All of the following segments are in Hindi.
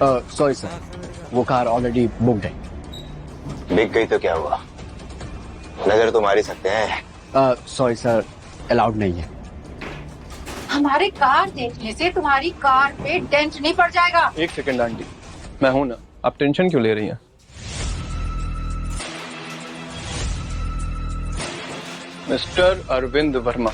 सॉरी सर, वो कार ऑलरेडी बुक्ड है। बिक गई तो क्या हुआ, नजर तो मार ही सकते हैं। सॉरी सर, अलाउड नहीं है। हमारे कार देखने से तुम्हारी कार पे डेंट नहीं पड़ जाएगा। एक सेकंड आंटी, मैं हूं ना, आप टेंशन क्यों ले रही हैं? मिस्टर अरविंद वर्मा,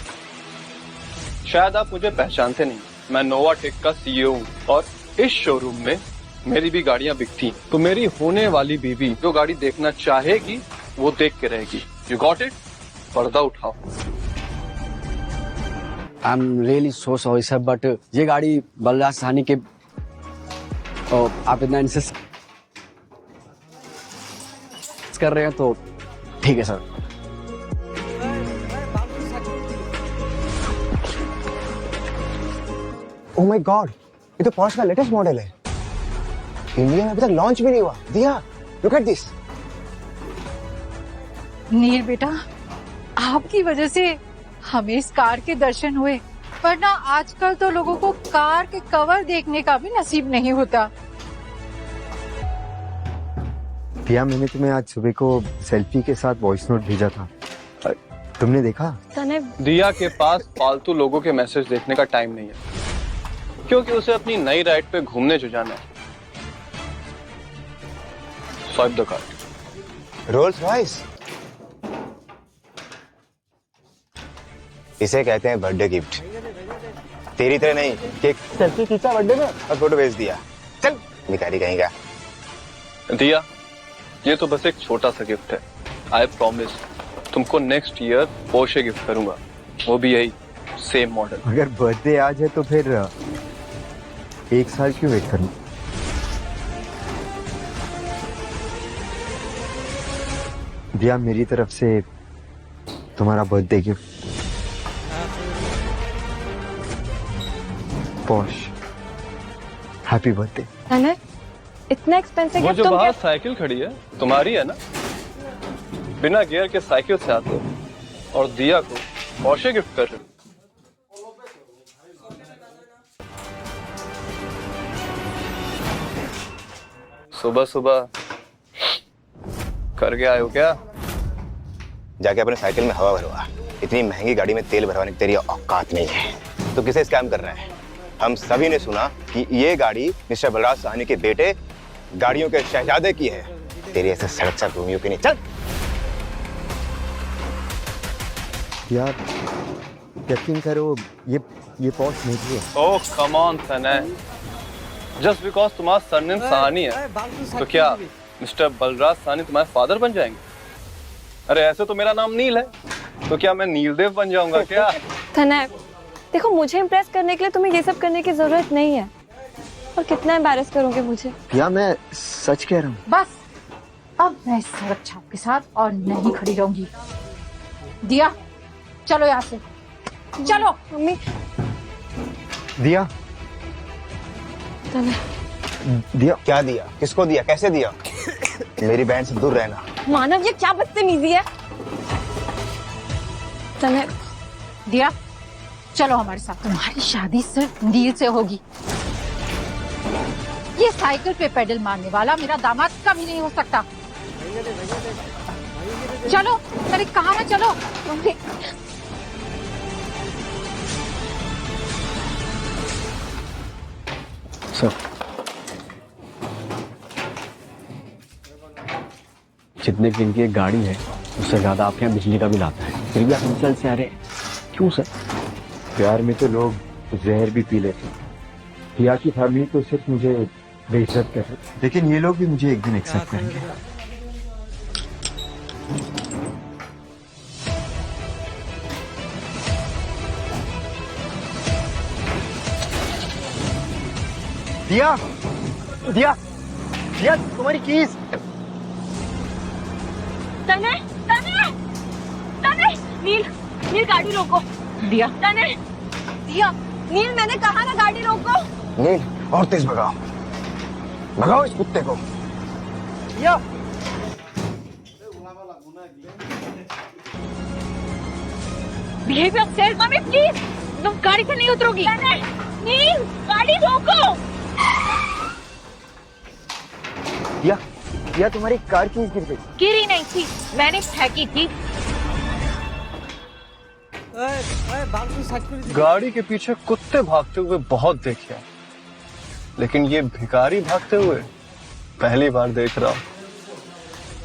शायद आप मुझे पहचानते नहीं। मैं नोवाटेक का सीईओ हूं और इस शोरूम में मेरी भी गाड़ियां बिकती हैं। तो मेरी होने वाली बीवी जो गाड़ी देखना चाहेगी वो देख के रहेगी। You got it? पर्दा उठाओ। I am really so sorry sir, but ये गाड़ी बलराज साहनी के आप इतना इंसिस्ट कर रहे हैं तो ठीक है सर। ओह माय गॉड, ये तो पोर्श का लेटेस्ट मॉडल है। इंडिया में अभी तक लॉन्च भी नहीं हुआ। दिया, लुक एट दिस। नील बेटा, आपकी वजह से हमें इस कार के दर्शन हुए, वरना आजकल तो लोगों को कार के कवर देखने का भी नसीब नहीं होता। दिया, मैंने तुम्हें आज सुबह को सेल्फी के साथ वॉइस नोट भेजा था, तुमने देखा? दिया के पास फालतू लोगों के मैसेज देखने का टाइम नहीं है, क्योंकि उसे अपनी नई राइड पे घूमने जो जाना है। Swipe the card. Rolls Royce, इसे कहते हैं बर्थडे गिफ्ट। तेरी तरह नहीं कि सेल्फी खींचा बर्थडे में और फोटो भेज दिया। चल भिखारी कहीं का। दिया, ये तो बस एक छोटा सा गिफ्ट है। आई प्रॉमिस तुमको नेक्स्ट ईयर पोर्शे गिफ्ट करूंगा, वो भी यही सेम मॉडल। अगर बर्थडे आज है तो फिर एक साल क्यों वेट करना? दिया, मेरी तरफ से तुम्हारा birthday gift. Posh, happy birthday. इतना एक्सपेंसिव वो गिफ्ट जो तुम बाहर क्या? साइकिल खड़ी है तुम्हारी है ना? बिना गियर के साइकिल से आते हो और दिया को पोर्शे गिफ्ट कर रहे हो। सुबह सुबह करके आए हो क्या? जाके अपने साइकिल में हवा भरवा। इतनी महंगी गाड़ी में तेल भरवाने की तेरी औकात नहीं है। तो किसे स्कैम कर रहा है? हम सभी ने सुना कि ये गाड़ी मिस्टर बलराज साहनी के बेटे गाड़ियों के शहजादे की है। तेरी ऐसे सड़क सा घूमियों की नहीं। चल यार, यकीन करो, ये पॉश नहीं है। ओह कम ऑन सनय, जस्ट बिकॉज तुम्हारा सरनेम साहनी है तो क्या मिस्टर बलराज साहनी तुम्हारे फादर बन जाएंगे? अरे ऐसे तो मेरा नाम नील है, तो क्या मैं नीलदेव बन जाऊंगा क्या? तनय, देखो मुझे इम्प्रेस करने के लिए तुम्हें ये सब करने की जरूरत नहीं है। और कितना एम्बैरेस करोगे मुझे? या मैं सच कह रहा हूँ। बस अब मैं इस सड़क छाप के साथ और नहीं खड़ी रहूंगी। दिया, चलो यहाँ से, चलो। मम्मी। दिया, दिया, क्या दिया? किसको दिया? कैसे दिया? मेरी बहन से दूर रहना। मानव, ये क्या बदतमीजी है? तनय, दिया, चलो हमारे साथ। तुम्हारी शादी सिर्फ नील से होगी। ये साइकिल पे पेडल मारने वाला मेरा दामाद कभी नहीं हो सकता। चलो, अरे कहाँ ना, चलो। सर, जितने की इनकी एक गाड़ी है उससे ज्यादा आपके यहाँ बिजली का बिल आता है, फिर भी आप इंसल्ट से आ रहे हैं। क्यों सर? प्यार में तो लोग जहर भी पी लेते हैं। पिया की फैमिली तो सिर्फ मुझे बेइज्जत कर रही, लेकिन ये लोग भी मुझे एक दिन एक्सेप्ट करेंगे। दिया, दिया, दिया, तुम्हारी कीज। तनय, तनय, तनय, नील, नील गाड़ी रोको। दिया, तनय, दिया, नील, मैंने कहा ना गाड़ी रोको। नील, और तेज भगाओ, भगाओ इस कुत्ते को। दिया, बिहेव योरसेल्फ। मम्मी प्लीज, तुम गाड़ी से नहीं उतरोगी। नील, गाड़ी रोको। दिया तुम्हारी कार की गिर गई। गिरी नहीं थी, मैंने फेंकी थी। गाड़ी के पीछे कुत्ते भागते हुए बहुत देखे हैं, लेकिन ये भिखारी भागते हुए पहली बार देख रहा हूँ।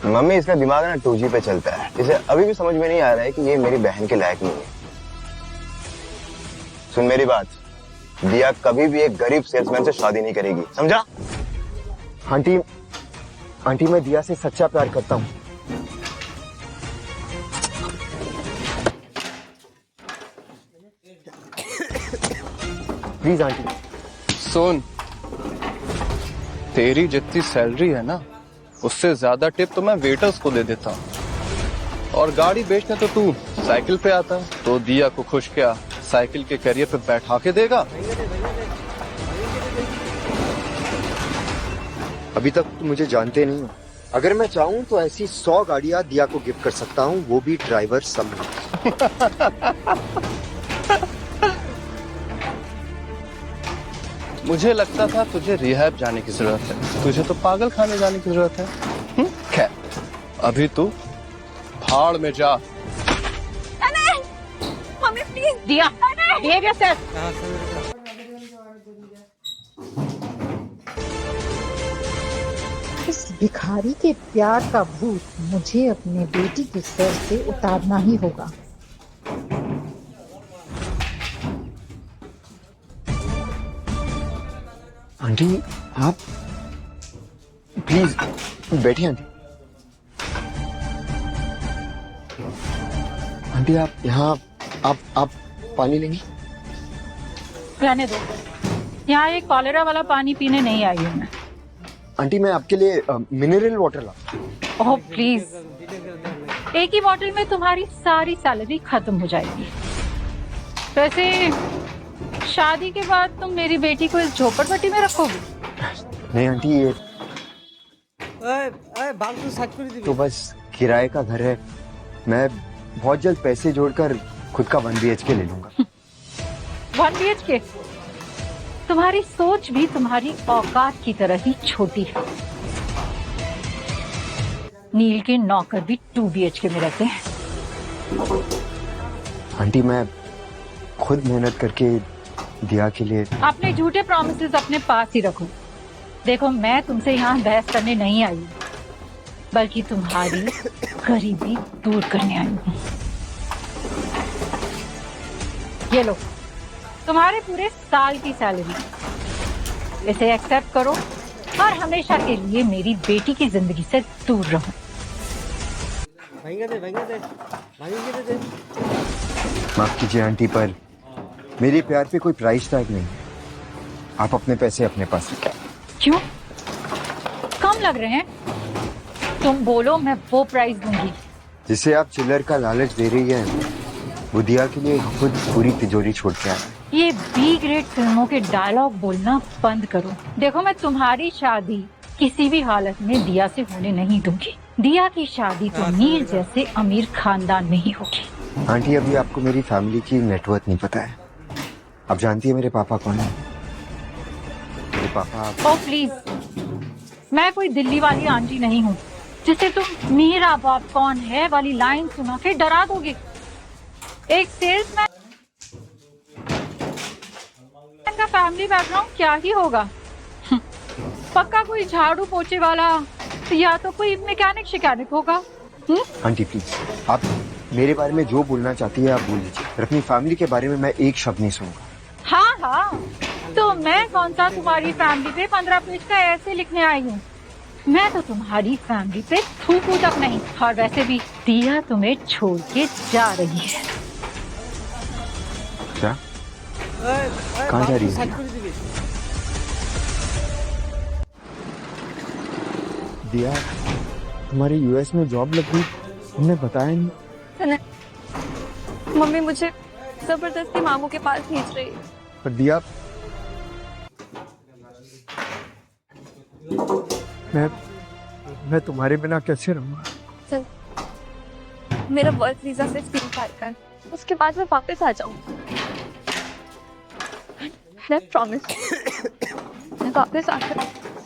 मम्मी, इसका दिमाग ना 2G पे चलता है। इसे अभी भी समझ में नहीं आ रहा है कि ये मेरी बहन के लायक नहीं है। सुन मेरी बात, दिया कभी भी एक गरीब सेल्समैन से शादी नहीं करेगी, समझा? आंटी मैं दिया से सच्चा प्यार करता हूँ। Please aunty. सुन, तेरी जितनी सैलरी है ना, उससे ज्यादा टिप तो मैं वेटर्स को दे देता हूँ। और गाड़ी बेचने तो तू साइकिल पे आता, तो दिया को खुश क्या साइकिल के कैरियर पे बैठा के देगा। अभी तक तुम मुझे जानते नहीं हो। अगर मैं चाहूँ तो ऐसी 100 गाड़ियां दिया को गिफ्ट कर सकता हूँ, वो भी ड्राइवर समेत। मुझे लगता था तुझे रिहैब जाने की जरूरत है, तुझे तो पागल खाने जाने की जरूरत है। खैर, अभी तू भाड़ में जा। Mummy please. दिया, behave yourself. इस भिखारी के प्यार का भूत मुझे अपने बेटी के सर से उतारना ही होगा। आंटी आप प्लीज बैठिए। आंटी आप यहाँ आप पानी लेंगी? रहने दो, यहाँ एक कॉलेरा वाला पानी पीने नहीं आई हूँ मैं। आंटी मैं आपके लिए मिनरल वाटर ला। ओह प्लीज, एक ही बॉटल में तुम्हारी सारी सैलरी खत्म हो जाएगी। वैसे शादी के बाद तुम मेरी बेटी को इस झोपड़पट्टी में रखोगे? नहीं आंटी, ये तो बस किराए का घर है। मैं बहुत जल्द पैसे जोड़कर खुद का 1 BHK ले लूंगा। 1 BHK? तुम्हारी सोच भी तुम्हारी औकात की तरह ही छोटी है। नील के नौकर भी 2 BHK में रहते हैं। आंटी मैं खुद मेहनत करके दिया के लिए। अपने झूठे प्रॉमिसेस अपने पास ही रखो। देखो, मैं तुमसे यहाँ बहस करने नहीं आई हूँ, बल्कि तुम्हारी गरीबी दूर करने आई हूँ। ये लो, तुम्हारे पूरे साल की सैलरी। इसे एक्सेप्ट करो और हमेशा के लिए मेरी बेटी की जिंदगी से दूर रहो। माफ कीजिए आंटी, पर मेरे प्यार पे कोई प्राइस टैग नहीं। आप अपने पैसे अपने पास रखें। क्यों? कम लग रहे हैं? तुम बोलो, मैं वो प्राइस दूंगी। जिसे आप चिल्लर का लालच दे रही है, वो दिया के लिए खुद पूरी तिजोरी छोड़ के आया। ये बी ग्रेड फिल्मों के डायलॉग बोलना बंद करो। देखो, मैं तुम्हारी शादी किसी भी हालत में दिया से होने नहीं दूंगी। दिया की शादी तो नील जैसे अमीर खानदान में ही होगी। आंटी अभी आपको मेरी फैमिली की नेटवर्थ नहीं पता है। आप जानती है मेरे पापा कौन है? मेरे पापा। ओह प्लीज, मैं कोई दिल्ली वाली आंटी नहीं हूँ जिसे तुम मेरा बाप कौन है वाली लाइन सुना के डरा दोगे। एक सेल्समैन का फैमिली बैकग्राउंड क्या ही होगा? पक्का कोई झाड़ू पोछे वाला या तो कोई मैकेनिक शिकानिक होगा। आंटी प्लीज, आप मेरे बारे में जो बोलना चाहती है आप बोल लीजिए, पर अपनी फैमिली के बारे में मैं एक शब्द नहीं सुनूंगा। हाँ हाँ, तो मैं कौन सा तुम्हारी फैमिली पे 15 पेज का ऐसे लिखने आई हूँ? मैं तो तुम्हारी फैमिली पे थूकू तक नहीं। और वैसे भी दिया तुम्हें छोड़ के जा रही है। क्या? कहाँ जा रही है? दिया, तुम्हारी यूएस में जॉब लग गई, तुमने बताया नहीं। मम्मी मुझे जबरदस्ती मामू के पास खींच रही है। पर दिया, मैं तुम्हारे बिना कैसे रहूंगा? चल, मेरा वर्क वीजा सिर्फ 3 साल का है, उसके बाद मैं वापस आ जाऊंगी। मैं प्रॉमिस, मैं वापस आकर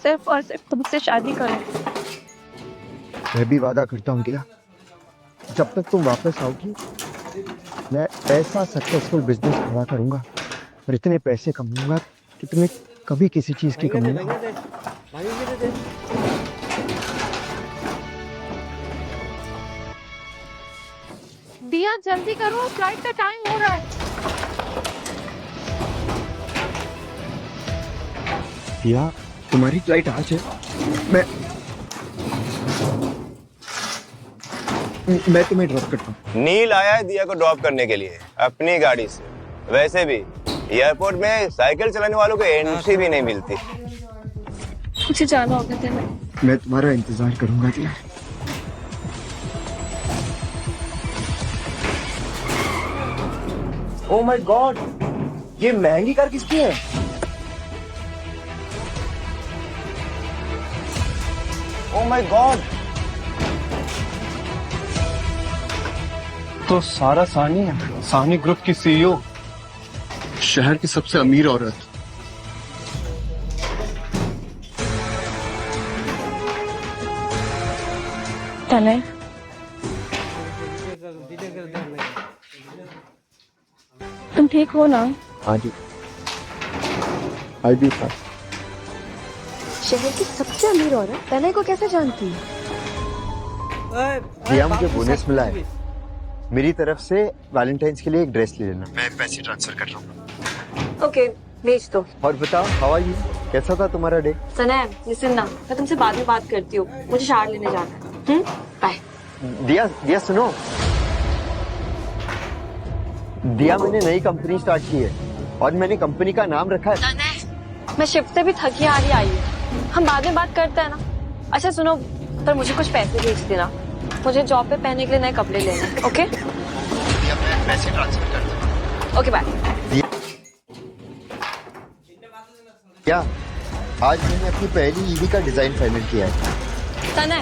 सिर्फ और सिर्फ तुमसे शादी करूं। मैं भी वादा करता हूँ दिया, जब तक तुम वापस आओगी मैं ऐसा सक्सेसफुल बिजनेस खड़ा करूंगा और इतने पैसे कमाऊंगा कि तुम्हें कभी किसी चीज की कमी ना हो। दिया जल्दी करो, फ्लाइट का टाइम हो रहा है। दिया, तुम्हारी फ्लाइट आज है। मैं तुम्हें ड्रॉप करता हूँ। नील आया है दिया को ड्रॉप करने के लिए अपनी गाड़ी से। वैसे भी एयरपोर्ट में साइकिल चलाने वालों को एंट्री भी नहीं मिलती। मुझे जाना होगा तेरे। मैं तुम्हारा इंतजार करूंगा दिया। ओह माय गॉड, ये महंगी कार किसकी है? ओह माय गॉड, तो सारा साहनी है, साहनी ग्रुप की सीईओ, शहर की सबसे अमीर औरत। तने, तुम ठीक हो ना? हाँ जी, आई भी था। शहर की सबसे अमीर औरत तने को कैसे जानती है? दिया, मुझे बोनस मिला है। मेरी तरफ से वैलेंटाइंस के लिए एक ड्रेस ले लेना। मैं पैसे ट्रांसफर कर रहा हूँ। ओके, भेज दो। और बताओ, हाउ आर यू? कैसा था तुम्हारा डे? तने, लिसन ना, मैं तुमसे बाद में बात करती हूँ। मुझे शावर लेने जाना है। बाय। दिया, दिया सुनो। दिया, मैंने नई कंपनी स्टार्ट की है और मैंने कंपनी का नाम रखा है। मैं शिफ्ट से भी थकी हारी आई हूँ। हम बाद में बात करते हैं ना? अच्छा सुनो, पर मुझे कुछ पैसे भेज देना। मुझे जॉब पे पहनने के लिए नए कपड़े लेने हैं। ओके? दिया, मैं पैसे ट्रांसफर कर दूंगा। Okay, bye. दिया, आज मैंने अपनी पहली ईवी का डिजाइन फाइनल किया है। तने,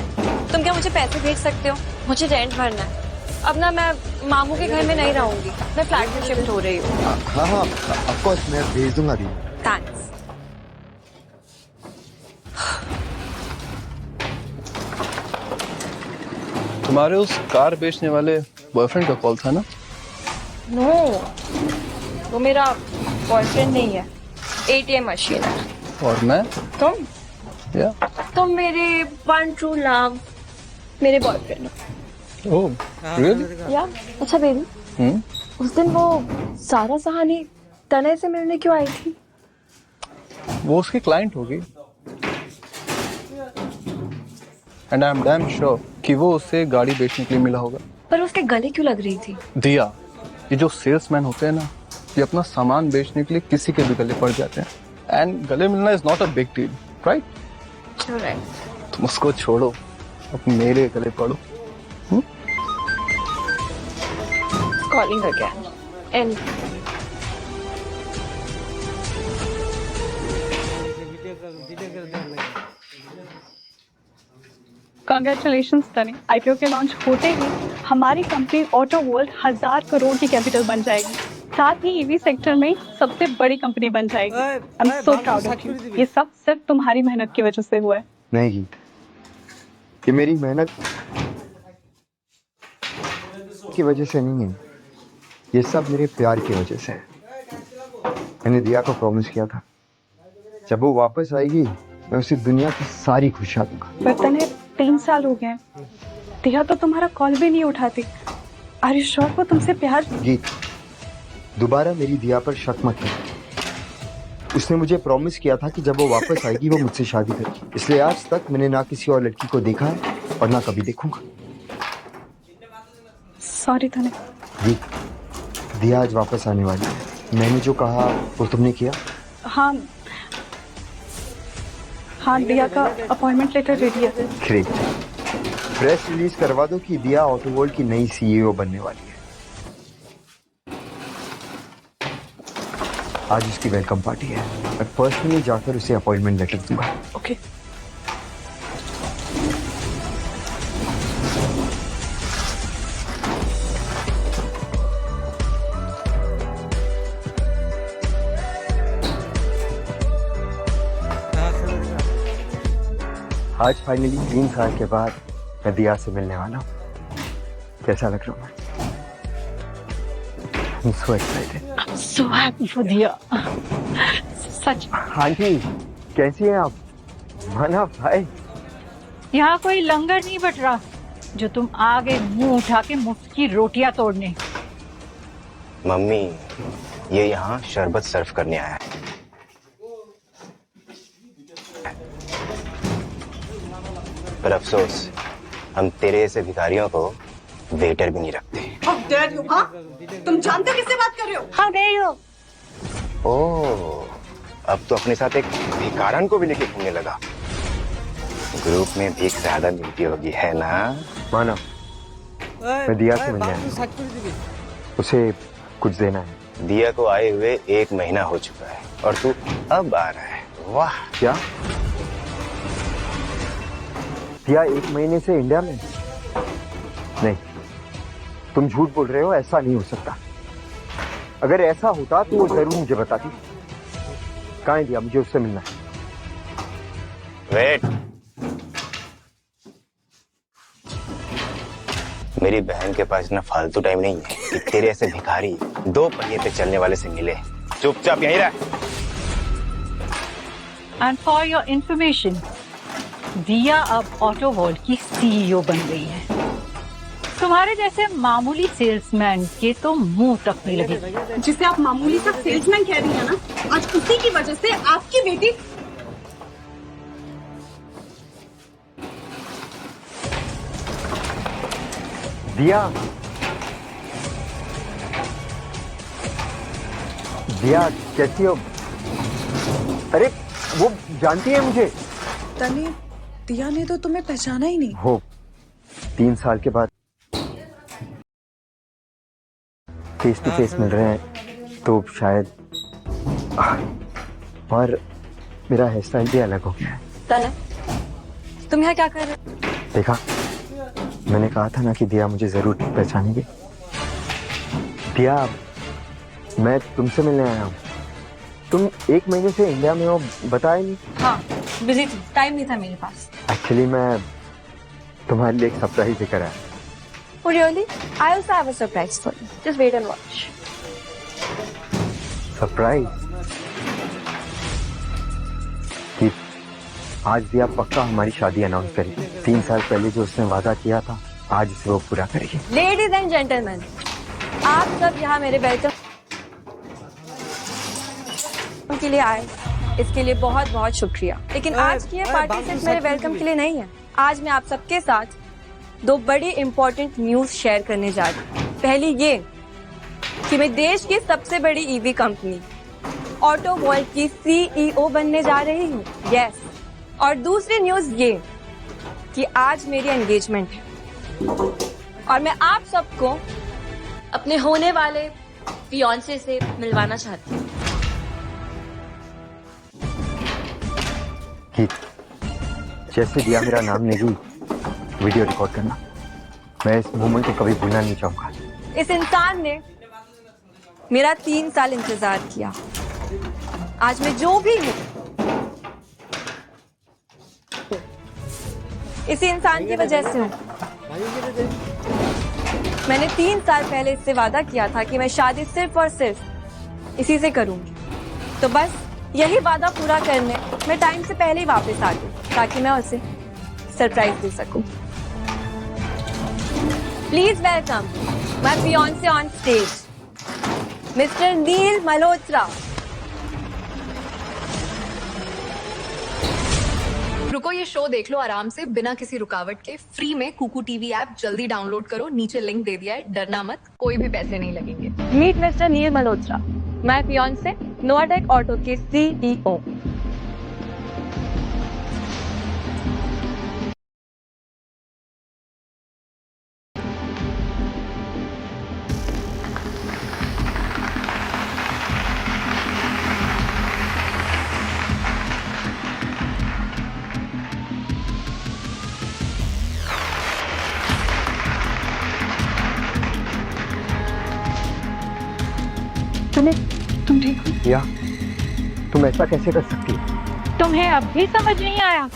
तुम क्या मुझे पैसे भेज सकते हो? मुझे रेंट भरना है। अब ना मैं मामू के घर में नहीं रहूंगी, मैं फ्लैट में शिफ्ट हो रही हूँ। हाँ हाँ, ऑफ कोर्स मैं भेज दूंगा दिया। थैंक्स। तुम्हारे उस कार बेचने वाले बॉयफ्रेंड का कॉल था ना? नो, वो मेरा बॉयफ्रेंड नहीं है, एटीएम मशीन है। और मैं? तुम? या? तुम मेरे वन ट्रू लव, मेरे बॉयफ्रेंड हो। ओह, रियली? या? अच्छा बेबी, उस दिन वो सारा सहानी तने से मिलने क्यों आई थी? वो उसकी क्लाइंट होगी। And I am damn sure कि वो उससे गाड़ी बेचने के लिए मिला होगा। पर उसके गले क्यों लग रही थी? दिया, ये जो सेल्समैन होते हैं ना, ये अपना सामान बेचने के लिए किसी के भी गले पड़ जाते हैं। एंड गले मिलना is not a big deal, right? तुम उसको छोड़ो, अब मेरे गले पड़ो। Calling again. एंड कांग्रेचुलेशंस तने, आईपीओ के लॉन्च होते ही हमारी कंपनी ऑटो वर्ल्ड 1000 करोड़ की कैपिटल बन जाएगी, साथ ही ईवी सेक्टर में सबसे बड़ी कंपनी बन जाएगी। I am so proud of you. ये सब सिर्फ तुम्हारी मेहनत की वजह से हुआ है। नहीं गीत, ये मेरी मेहनत की वजह से नहीं है, ये सब मेरे प्यार की वजह से है। मैंने दिया को प्रॉमिस किया था, जब वो वापस आएगी मैं उसे दुनिया की सारी खुशियां दूंगा। पर तने 3 साल हो गए, दिया तो तुम्हारा कॉल भी नहीं उठाती। आर यू श्योर वो तुमसे प्यार? गीत, दोबारा मेरी दिया पर शक मत कर। उसने मुझे प्रॉमिस किया था कि जब वो वापस आएगी वो मुझसे शादी करेगी, इसलिए आज तक मैंने ना किसी और लड़की को देखा है और ना कभी देखूंगा। सॉरी तने। गीत, दिया आज वापस आने वाली है, मैंने जो कहा वो तुमने किया? हाँ हाँ, दिया का अपॉइंटमेंट लेटर रेडी है। ग्रेट, प्रेस रिलीज करवा दो कि दिया ऑटो वर्ल्ड की नई सीईओ बनने वाली है। आज उसकी वेलकम पार्टी है, मैं पर्सनली जाकर उसे अपॉइंटमेंट लेटर दूंगा। ओके। आज फाइनली 3 साल के बाद मैं दिया से मिलने वाला हूँ। कैसा लग रहा हूँ मैं? I'm so excited. I'm so happy for दिया। सच में। आंटी कैसी हैं आप? माना भाई। यहाँ कोई लंगर नहीं बट रहा जो तुम आ गए मुंह उठा के मुफ्त की रोटियां तोड़ने। मम्मी ये यहाँ शरबत सर्व करने आया है। पर अफसोस हम तेरे जैसे भिखारियों को वेटर भी नहीं रखते। तुम जानते हो किससे बात कर रहे हो? हाँ गई हो। ओह अब तो अपने साथ एक भिखारन को भी लेके घूमने लगा। ग्रुप में भीख ज्यादा मिलती होगी है ना? माना मैं दिया से मिलने आया हूँ। उसे कुछ देना है। दिया को आए हुए 1 महीना हो चुका है और तू अब आ रहा है। वाह। क्या दिया 1 महीने से इंडिया में? नहीं, तुम झूठ बोल रहे हो। ऐसा नहीं हो सकता। अगर ऐसा होता तो वो जरूर मुझे बताती। कहाँ है दिया? मुझे उससे मिलना है। वेट। मेरी बहन के पास इतना फालतू टाइम नहीं है कि तेरे ऐसे भिखारी 2 पहिए पे चलने वाले से मिले। चुपचाप यहीं रह। एंड फॉर योर इंफॉर्मेशन दिया अब ऑटो वर्ल्ड की सीईओ बन गई है। तुम्हारे जैसे मामूली सेल्समैन के तो मुंह तक नहीं लगे। जिसे आप मामूली सा सेल्समैन कह रही है ना, आज उसी की वजह से आपकी बेटी दिया दिया कैसी हो? अरे वो जानती है मुझे। तनी दिया ने तो तुम्हें पहचाना ही नहीं। हो 3 साल के बाद फेस टू फेस मिल रहे हैं तो शायद। और मेरा हेयर स्टाइल भी अलग हो गया है। तने तुम यहाँ क्या कर रहे हो? देखा, मैंने कहा था ना कि दिया मुझे जरूर पहचानेगी। दिया मैं तुमसे मिलने आया हूँ। तुम 1 महीने से इंडिया में हो, बताया नहीं। हाँ बिजी थी, टाइम नहीं था मेरे पास। एक्चुअली मैं तुम्हारे लिए एक सरप्राइज लेकर आया। Oh really? I also have a surprise for you. Just wait and watch. Surprise? कि आज दिया पक्का हमारी शादी अनाउंस करेगी। 3 साल पहले जो उसने वादा किया था आज उसे वो पूरा करेगी। Ladies and gentlemen, आप सब यहाँ मेरे वेलकम के लिए आए, इसके लिए बहुत बहुत शुक्रिया। लेकिन आज की ये पार्टी सिर्फ मेरे वेलकम के लिए नहीं है। आज मैं आप सबके साथ 2 बड़ी इंपॉर्टेंट न्यूज शेयर करने जा रही हूँ। पहली ये कि मैं देश की सबसे बड़ी ईवी कंपनी ऑटो वर्ल्ड की सीईओ बनने जा रही हूँ। यस। और दूसरी न्यूज ये कि आज मेरी एंगेजमेंट है और मैं आप सबको अपने होने वाले फियांसे से मिलवाना चाहती हूँ। कि जैसे दिया मेरा नाम लेगी वीडियो रिकॉर्ड करना। मैं इस मोमेंट को कभी भूलना नहीं चाहूंगा। इस इंसान ने मेरा 3 साल इंतजार किया। आज मैं जो भी हूँ इसी इंसान की वजह से हूँ। मैंने 3 साल पहले इससे वादा किया था कि मैं शादी सिर्फ और सिर्फ इसी से करूंगी। तो बस यही वादा पूरा करने मैं टाइम से पहले ही वापस आ गई ताकि मैं उसे सरप्राइज दे सकूं। Please welcome my fiancé on stage, mister नील मल्होत्रा। रुको, ये शो देख लो आराम से बिना किसी रुकावट के। फ्री में कुकू टीवी ऐप जल्दी डाउनलोड करो, नीचे लिंक दे दिया है। डरना मत, कोई भी पैसे नहीं लगेंगे। Meet mister nil Malhotra, my fiancee Novatek auto के सीईओ। तुम ठीक हो? या तुम ऐसा कैसे कर सकती हो? तुम्हें अब भी समझ नहीं आया?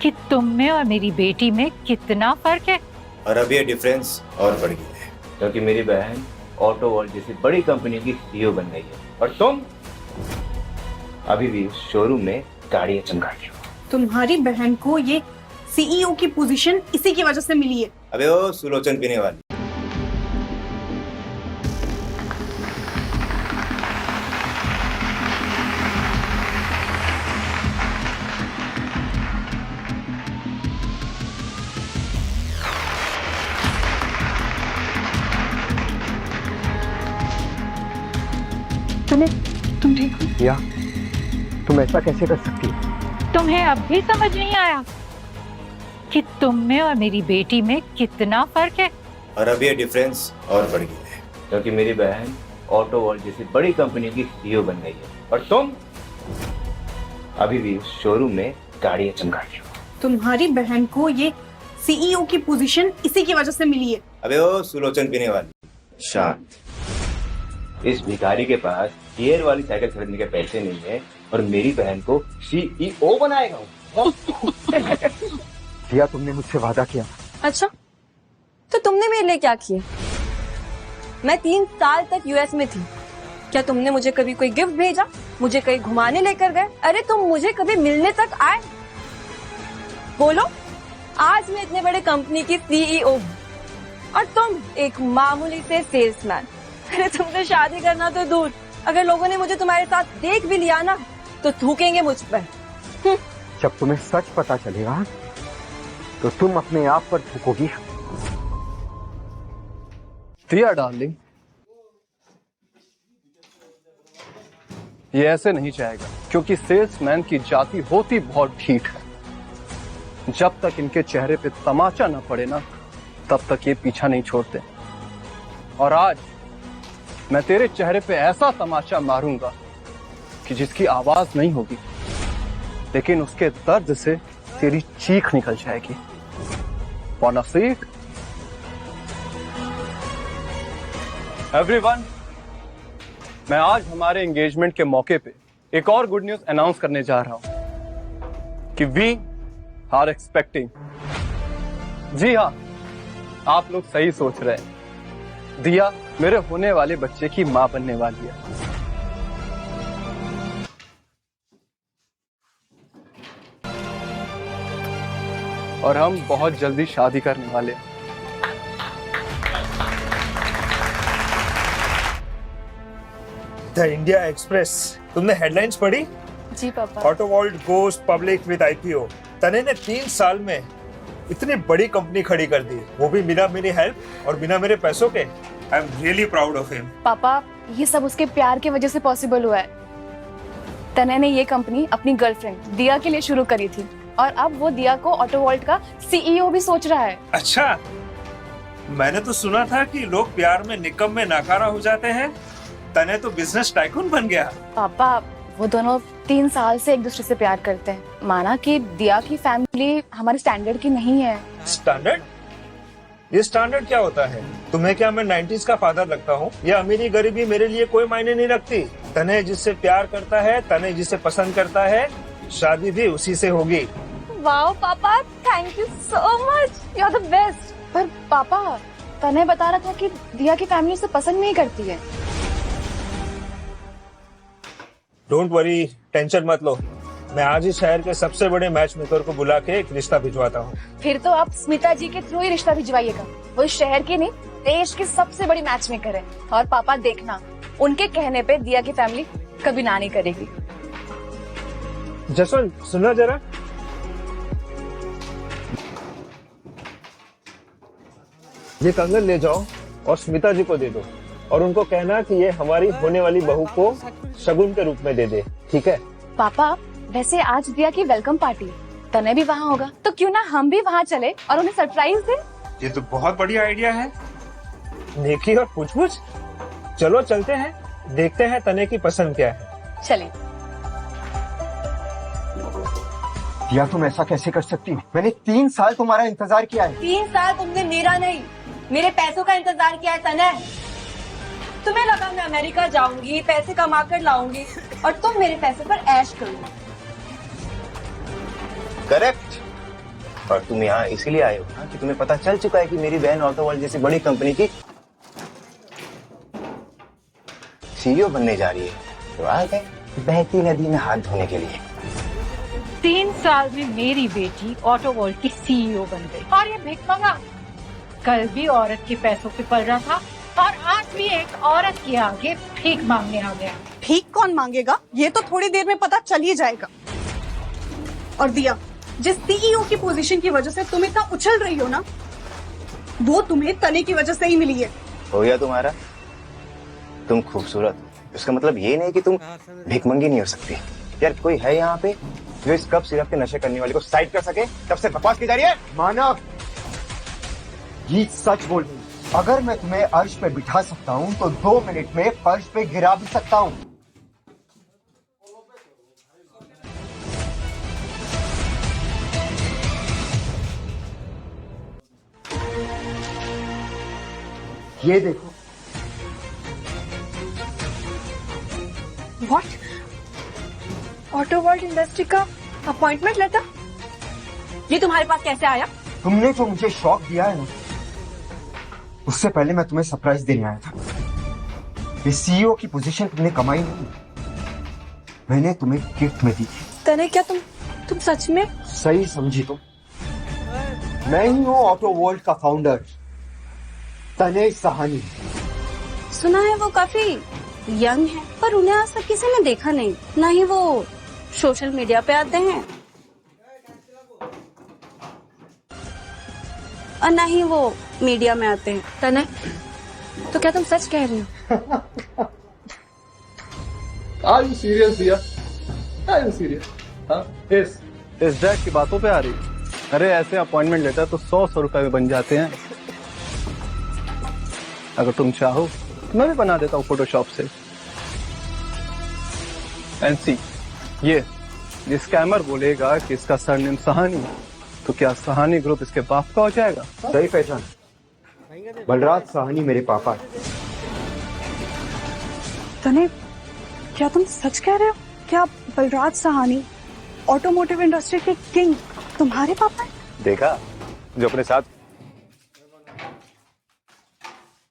कि तुम में और मेरी बेटी में कितना फर्क है। और अब ये डिफरेंस और बढ़ गया है क्योंकि मेरी बहन ऑटो वर्ल्ड जैसी बड़ी कंपनी की सीईओ बन गई है और तुम अभी भी शोरूम में गाड़ियां चमका रही हो। तुम्हारी बहन को ये सीईओ की पोजीशन इसी की वजह से मिली है। अबे ओ सुलोचन पीने वाली, तुम ठीक हो? या तुम ऐसा कैसे कर सकती हो? तुम्हें अब भी समझ नहीं आया कि तुम में और मेरी बेटी में कितना फर्क है। और अब ये डिफरेंस और बढ़ गया है क्योंकि मेरी बहन ऑटो वर्ल्ड जैसी बड़ी कंपनी की सीईओ बन गई है और तुम अभी भी शोरूम में गाड़ियां चमका रही हो। तुम्हारी बहन को ये सीईओ की पोजीशन इसी की वजह से मिली है। अबे ओ सुलोचन पीने वाली, शांत। इस भिखारी के पास गियर वाली साइकिल खरीदने के पैसे नहीं है और मेरी बहन को सीईओ बनाएगा। दिया, तुमने मुझसे वादा किया। अच्छा, तो तुमने मेरे लिए क्या किया? मैं 3 साल तक यूएस में थी। क्या तुमने मुझे कभी कोई गिफ्ट भेजा? मुझे कहीं घुमाने लेकर गए? अरे तुम मुझे कभी मिलने तक आए? बोलो, आज मैं इतने बड़े कंपनी की सीईओ हूँ और तुम एक मामूली से सेल्समैन। अरे तुमसे शादी करना तो दूर, अगर लोगों ने मुझे तुम्हारे साथ देख भी लिया ना तो थूकेंगे मुझ पर। जब तुम्हें सच पता चलेगा तो तुम अपने आप पर थूकोगी। दिया डार्लिंग, ये ऐसे नहीं जाएगा क्योंकि सेल्समैन की जाति होती बहुत ढीठ है। जब तक इनके चेहरे पे तमाचा न पड़े ना तब तक ये पीछा नहीं छोड़ते। और आज मैं तेरे चेहरे पे ऐसा तमाचा मारूंगा कि जिसकी आवाज नहीं होगी लेकिन उसके दर्द से तेरी चीख निकल जाएगी। Wanna see it? Everyone, मैं आज हमारे एंगेजमेंट के मौके पे एक और गुड न्यूज अनाउंस करने जा रहा हूं कि वी आर एक्सपेक्टिंग। जी हाँ, आप लोग सही सोच रहे हैं। दिया मेरे होने वाले बच्चे की मां बनने वाली है। और हम बहुत जल्दी शादी करने वाले हैं। द इंडिया एक्सप्रेस, तुमने हेडलाइंस पढ़ी? जी पापा। Auto world goes public with IPO. तने ने 3 साल में इतनी बड़ी कंपनी खड़ी कर दी, वो भी बिना मेरी हेल्प और बिना मेरे पैसों के। I am really proud of him. पापा, ये सब उसके प्यार की वजह से पॉसिबल हुआ है। तने ने ये कंपनी अपनी गर्लफ्रेंड दिया के लिए शुरू करी थी और अब वो दिया को ऑटो वर्ल्ड का सीईओ भी सोच रहा है। अच्छा, मैंने तो सुना था कि लोग प्यार में निकम में नाकारा हो जाते हैं। तने तो बिजनेस टाइकून बन गया। पापा, वो दोनों 3 साल से एक दूसरे से प्यार करते हैं। माना कि दिया की फैमिली हमारे स्टैंडर्ड की नहीं है। स्टैंडर्ड? ये स्टैंडर्ड क्या होता है? तुम्हें क्या मैं 90s का फादर लगता हूँ? ये अमीरी गरीबी मेरे लिए कोई मायने नहीं रखती। तने जिससे प्यार करता है, तने जिसे पसंद करता है, शादी भी उसी से होगी। वाओ पापा, thank you so much, you are the best. पर पापा, तने बता रहा था कि दिया की फैमिली उसे पसंद नहीं करती है। डोंट वरी, टेंशन मत लो। मैं आज ही शहर के सबसे बड़े मैच मेकर को बुला के एक रिश्ता भिजवाता हूँ। फिर तो आप स्मिता जी के थ्रू ही रिश्ता भिजवाइएगा। वो इस शहर की नहीं, देश की सबसे बड़ी मैच मेकर है। और पापा देखना, उनके कहने पे दिया की फैमिली कभी ना नहीं करेगी। जसवंत, सुना जरा। ये कंगन ले जाओ और स्मिता जी को दे दो और उनको कहना कि ये हमारी होने वाली बहू को शगुन के रूप में दे दे, ठीक है? पापा, वैसे आज दिया की वेलकम पार्टी, तने भी वहाँ होगा, तो क्यों ना हम भी वहाँ चले और उन्हें सरप्राइज दें? ये तो बहुत बढ़िया आइडिया है। नेकी और पूछ-पूछ। चलो चलते हैं, देखते हैं तने की पसंद क्या है। चलिए। दिया, तुम ऐसा कैसे कर सकती हो? मैंने 3 साल तुम्हारा इंतजार किया है। 3 साल तुमने मेरा नहीं, मेरे पैसों का इंतजार किया है तने। तुम्हें लगा मैं अमेरिका जाऊंगी, पैसे कमा कर लाऊंगी और तुम मेरे पैसे पर ऐश करोगे। करेक्ट। और तुम यहाँ इसीलिए आए हो ना कि तुम्हें पता चल चुका है कि मेरी बहन ऑटो वर्ल्ड जैसी बड़ी कंपनी की सीईओ बनने जा रही है। तो आ गए बहती नदी में हाथ धोने के लिए। 3 साल में मेरी बेटी ऑटो वर्ल्ड की सीईओ बन गई और ये भिखमंगा कल भी औरत के पैसों पे पल रहा था और आज भी एक औरत के आगे भीख मांगने आ गया। भीख कौन मांगेगा ये तो थोड़ी देर में पता चल ही जाएगा। और दिया, जिस सीईओ की पोजीशन की वजह से तुम इतना उछल रही हो ना, वो तुम्हें तने की वजह से ही मिली है। हो गया तुम्हारा? तुम खूबसूरत हो, इसका मतलब ये नहीं कि तुम भिखमंगी नहीं हो सकती। यार कोई है यहाँ पे जो इस कप सिरप के नशे करने वाले को साइड कर सके? तब से बकवास की जा रही है। मानव, ये सच बोल रही है। अगर मैं तुम्हें अर्श पे बिठा सकता हूँ तो 2 मिनट में फर्श पे गिरा भी सकता हूँ। ये देखो। व्हाट? ऑटो वर्ल्ड इंडस्ट्री का अपॉइंटमेंट लेटर? ये तुम्हारे पास कैसे आया? तुमने जो मुझे शॉक दिया है ना, उससे पहले मैं तुम्हें सरप्राइज देने आया था। ये सीईओ की पोजीशन तुमने कमाई नहीं, मैंने तुम्हें गिफ्ट में दी थी। तने क्या तुम सच में? सही समझी तुम। मैं ही हूँ ऑटो वर्ल्ड का फाउंडर तने सहानी। सुना है वो काफी यंग है, पर उन्हें आज तक किसी ने देखा नहीं, ना ही वो सोशल मीडिया पे आते हैं और ना ही वो मीडिया में आते हैं। तने, तो क्या तुम सच कह रही हो? Are you serious दिया? Are you serious? हाँ? इस डैड की बातों पे आ रही? अरे ऐसे अपॉइंटमेंट लेटर तो 100 रुपए में बन जाते हैं। अगर तुम चाहो मैं भी बना देता हूँ फोटोशॉप से। एंड सी, ये स्कैमर बोलेगा कि इसका सरनेम सहानी, तो क्या सहानी ग्रुप इसके बाप का हो जाएगा? सही पहचान, बलराज सहानी मेरे पापा है। तने, क्या तुम सच कह रहे हो? क्या बलराज सहानी ऑटोमोटिव इंडस्ट्री के किंग तुम्हारे पापा है? देखा, जो अपने साथ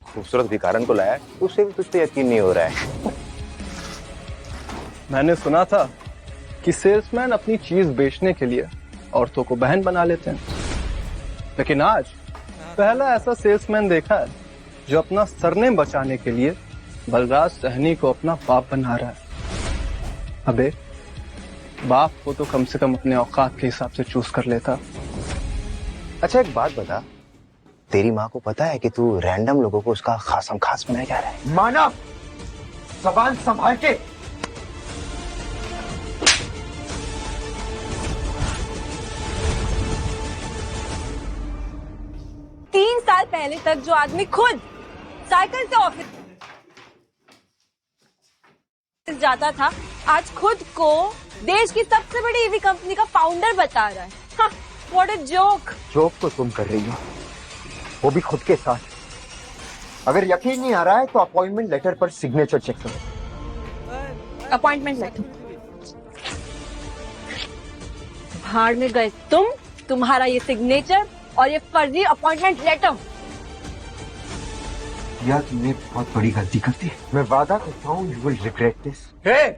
खूबसूरत भिखारन को लाया, उससे भी तुझ पे यकीन नहीं हो रहा है। मैंने सुना था कि सेल्समैन अपनी चीज बेचने के लिए औरतों को बहन बना लेते हैं, लेकिन आज पहला ऐसा सेल्समैन देखा है जो अपना सरनेम बचाने के लिए बलराज सहनी को अपना बाप बना रहा है। अबे बाप को तो कम से कम अपने औकात के हिसाब से चूज कर लेता। अच्छा एक बात बता, तेरी माँ को पता है कि तू रैंडम लोगों को उसका खासम खास बनाया जा रहा है? मानव, जबान संभाल के। 3 साल पहले तक जो आदमी खुद साइकिल से ऑफिस जाता था, आज खुद को देश की सबसे बड़ी ईवी कंपनी का फाउंडर बता रहा है। What a joke. जोक तो तुम कर रही हो, वो भी खुद के साथ। अगर यकीन नहीं आ रहा है तो अपॉइंटमेंट लेटर पर सिग्नेचर चेक करो। Appointment letter? भाड़ में गए तुम्हारा ये सिग्नेचर और ये फर्जी अपॉइंटमेंट लेटर। या तुमने बहुत बड़ी गलती कर दी। मैं वादा करता हूँ यू विल रिग्रेट दिस। हे,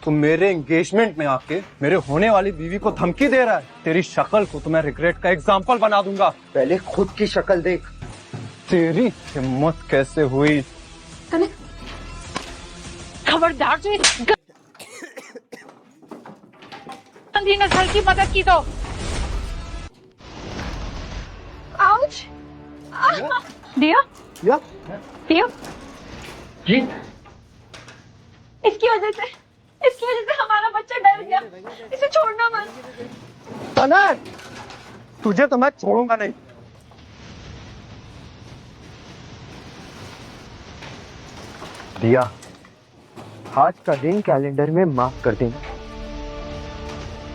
तुम मेरे एंगेजमेंट में आके मेरे होने वाली बीवी को धमकी दे रहा है। तेरी शक्ल को तो मैं रिग्रेट का एग्जाम्पल बना दूंगा। पहले खुद की शक्ल देख। तेरी हिम्मत कैसे हुई? खबरदार जो इस गंदी नस्ल की मदद की तो। आउच! दिया? या? दिया? जी? इसकी वजह से हमारा बच्चा डर गया। इसे छोड़ना मत। तनय, तुझे तो मैं छोड़ूंगा नहीं। दिया, आज का दिन कैलेंडर में मार्क कर देना।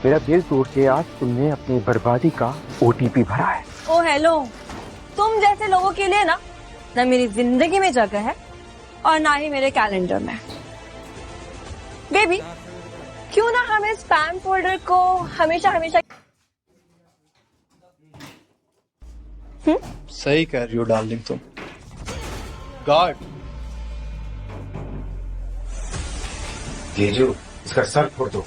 मेरा दिल तोड़ के आज तुमने अपनी बर्बादी का ओटीपी भरा है। ओ हेलो, तुम जैसे लोगों के लिए ना मेरी जिंदगी में जगह है और ना ही मेरे कैलेंडर में। बेबी, क्यों ना हम इस स्पैम फोल्डर को हमेशा सही कह रही हो डार्लिंग तुम। गार्ड, ये जो इसका सर फोड़ दो।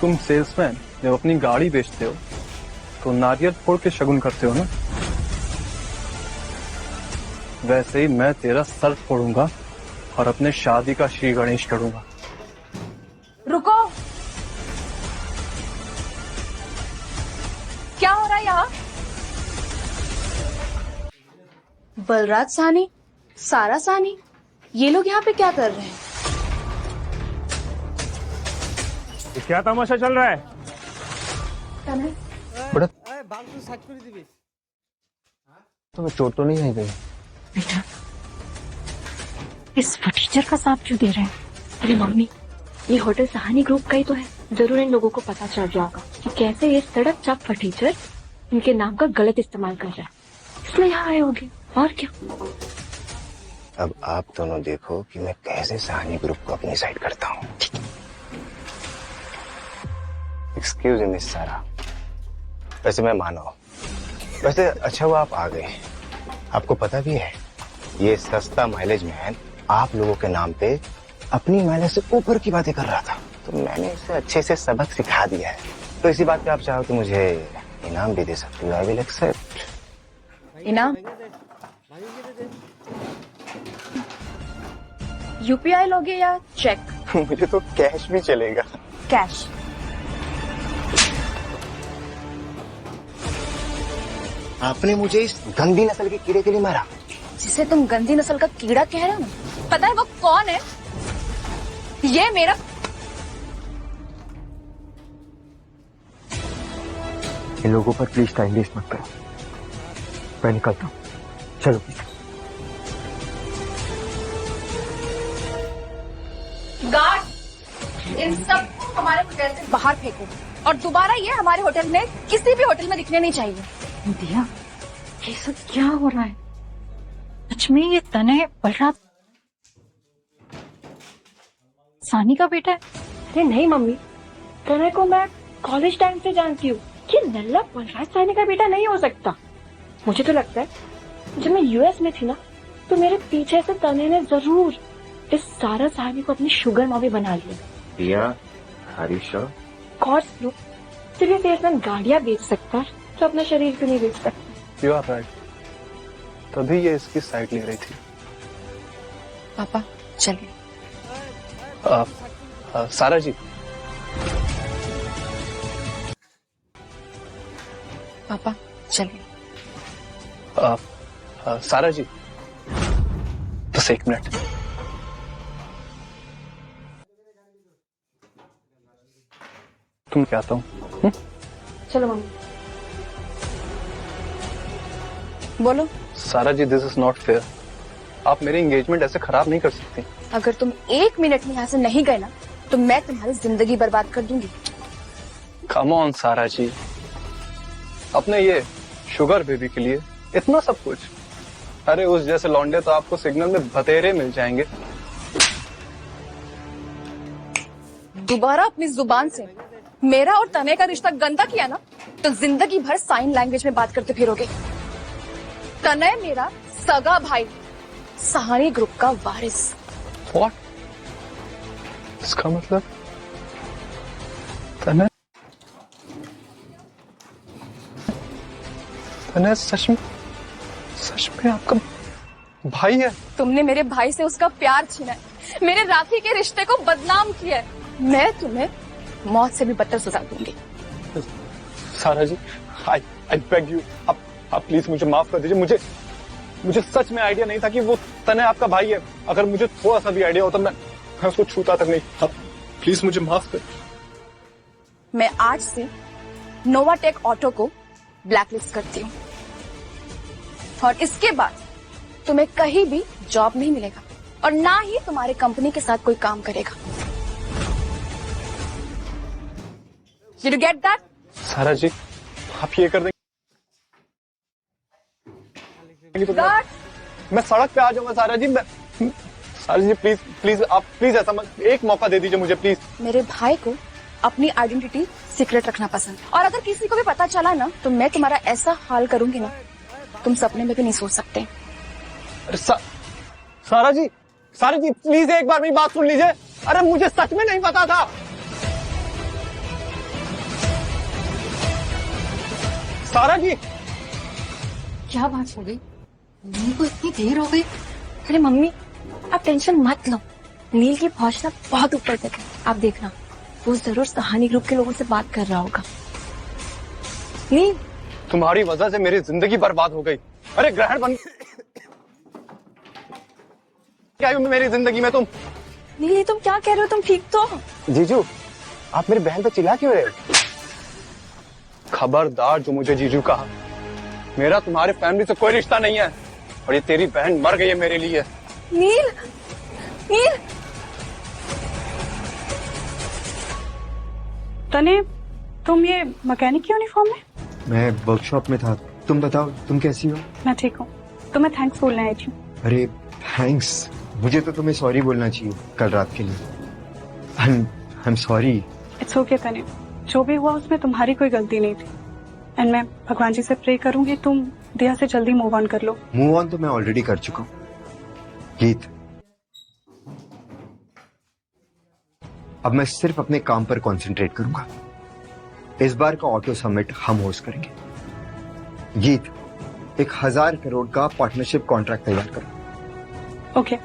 तुम सेल्समैन जब अपनी गाड़ी बेचते हो तो नारियल फोड़ के शगुन करते हो ना, वैसे ही मैं तेरा सर फोड़ूंगा और अपने शादी का श्री गणेश करूंगा। रुको, क्या हो रहा है यहाँ? बलराज साहनी, सारा साहनी, ये लोग यहाँ पे क्या कर रहे हैं? ये क्या तमाशा चल रहा है? तुम्हें चोट तो नहीं आई गई? बेटा, इस फर्नीचर का साथ क्यों दे रहे हैं? अरे मम्मी, ये होटल सहानी ग्रुप का ही तो है। जरूर इन लोगों को पता चल गया होगा कि कैसे ये सड़क चाप फर्नीचर इनके नाम का गलत इस्तेमाल कर रहा है, इसलिए यहाँ आए होंगे। और क्या? अब आप दोनों देखो कि मैं कैसे सहानी ग्रुप को अपनी साइड करता हूँ। एक्सक्यूज मी मिस सारा, वैसे मैं मानो, वैसे अच्छा हुआ आप आ गए। आपको पता भी है ये सस्ता माइलेज मैन आप लोगों के नाम पे अपनी माइलेज से ऊपर की बातें कर रहा था, तो मैंने इसे अच्छे से सबक सिखा दिया है। तो इसी बात पे आप चाहो तो मुझे इनाम भी दे सकते हो। I will accept. इनाम? यूपीआई लोगे या चेक? मुझे तो कैश भी चलेगा। कैश? आपने मुझे इस गंदी नस्ल के कीड़े के लिए मारा। जिसे तुम गंदी नस्ल का कीड़ा कह रहे हो, पता है वो कौन है? ये मेरा इन लोगों पर प्लीज टाइम वेस्ट मत करो, मैं निकलता हूँ। चलो। गार्ड, इन सबको हमारे होटल से बाहर फेंको और दोबारा ये हमारे होटल में किसी भी होटल में दिखने नहीं चाहिए। दिया, ये सब क्या हो रहा है? सच में ये तने बलराज सानी का बेटा है? अरे नहीं मम्मी, तने को मैं कॉलेज टाइम से जानती हूँ। ये नल्ला बलराज सानी का बेटा नहीं हो सकता। मुझे तो लगता है जब मैं यूएस में थी ना, तो मेरे पीछे से तने ने जरूर इस सारा साहनी को अपनी शुगर मॉमी बना लिया। दिया, हरीशा, कॉर्स लो, सिर्फ ये सेल्समैन गाड़ियाँ बेच सकता है तो अपना शरीर क्यों नहीं बेच सकता? यू आर राइट, तभी ये इसकी साइड ले रही थी। पापा चलिए। सारा जी, पापा चलिए। सारा जी, बस एक मिनट। तुम क्या आता हूँ? चलो मम्मी। बोलो। सारा जी, दिस इज नॉट फेयर। आप मेरी एंगेजमेंट ऐसे खराब नहीं कर सकती। अगर तुम 1 मिनट में यहाँ से नहीं गए ना, तो मैं तुम्हारी जिंदगी बर्बाद कर दूंगी। कम ऑन सारा जी, अपने ये शुगर बेबी के लिए इतना सब कुछ। अरे उस जैसे लौंडे तो आपको सिग्नल में बतेरे मिल जाएंगे। दोबारा अपनी जुबान से मेरा और तने का रिश्ता गंदा किया ना, तो जिंदगी भर साइन लैंग्वेज में बात करते फिरोगे। तने मेरा सगा भाई, सहानी ग्रुप का वारिस। What? इसका मतलब तने सच में आपका भाई है? तुमने मेरे भाई से उसका प्यार छीना है, मेरे राखी के रिश्ते को बदनाम किया है। मैं तुम्हें मौत से भी बदतर सजा दूंगी। सारा जी, I beg you, आप प्लीज मुझे माफ कर दीजिए। मुझे सच में आइडिया नहीं था कि वो तने आपका भाई है। अगर मुझे थोड़ा सा भी आइडिया होता मैं उसको छूता तक नहीं। आप प्लीज मुझे माफ कर। मैं आज से नोवाटेक ऑटो को ब्लैकलिस्ट करती हूँ और इसके बाद तुम्हें कहीं भी जॉब नहीं मिलेगा और ना ही तुम्हारे कंपनी के साथ कोई काम करेगा। Did you get that? सारा जी, आप ये कर देंगे तो मैं सड़क पे आ जाऊंगा। सारा जी, सारा जी प्लीज आप प्लीज ऐसा मत, एक मौका दे दीजिए मुझे प्लीज। मेरे भाई को अपनी आइडेंटिटी सीक्रेट रखना पसंद है। और अगर किसी को भी पता चला ना तो मैं तुम्हारा ऐसा हाल करूंगी ना तुम सपने में भी नहीं सोच सकते। सारा जी प्लीज एक बार मेरी बात सुन लीजिए। अरे मुझे सच में नहीं पता था। सारा जी क्या बात हो गई? नील को इतनी देर हो गई? अरे मम्मी आप टेंशन मत लो, नील की पहुंच ना बहुत ऊपर तक है। आप देखना वो जरूर सहानी ग्रुप के लोगों से बात कर रहा होगा। नील तुम्हारी वजह से मेरी जिंदगी बर्बाद हो गई। अरे ग्रहण बन क्या मेरी जिंदगी में तुम। नील ये तुम क्या कह रहे हो? तुम ठीक तो हो? जीजू आप मेरी बहन पे चिल्ला क्यों रहे हो? खबरदार जो मुझे जीजू कहा। मेरा तुम्हारे फैमिली से कोई रिश्ता नहीं है और ये तेरी बहन मर गई है मेरे लिए। नील नील तने तुम ये मैकेनिक यूनिफॉर्म में? मैं वर्कशॉप में था। तुम बताओ तुम कैसी हो? मैं ठीक हूँ। तुम्हें थैंक्स बोलने आई थी। अरे थैंक्स, मुझे तो तुम्हें सॉरी बोलना चाहिए कल रात के लिए। I am sorry. It's okay तने, जो भी हुआ उसमें तुम्हारी कोई गलती नहीं थी। एंड मैं भगवान जी से प्रे करूंगी तुम दिया से जल्दी मूव ऑन कर लो। मूव ऑन तो मैं ऑलरेडी कर चुका हूँ। गीत, अब मैं सिर्फ अपने काम पर कंसंट्रेट करूंगा। इस बार का ऑटो समिट हम होस्ट करेंगे। गीत, 1000 करोड़ का पार्टनरशिप कॉन्ट्रैक्ट तैयार करो। ओके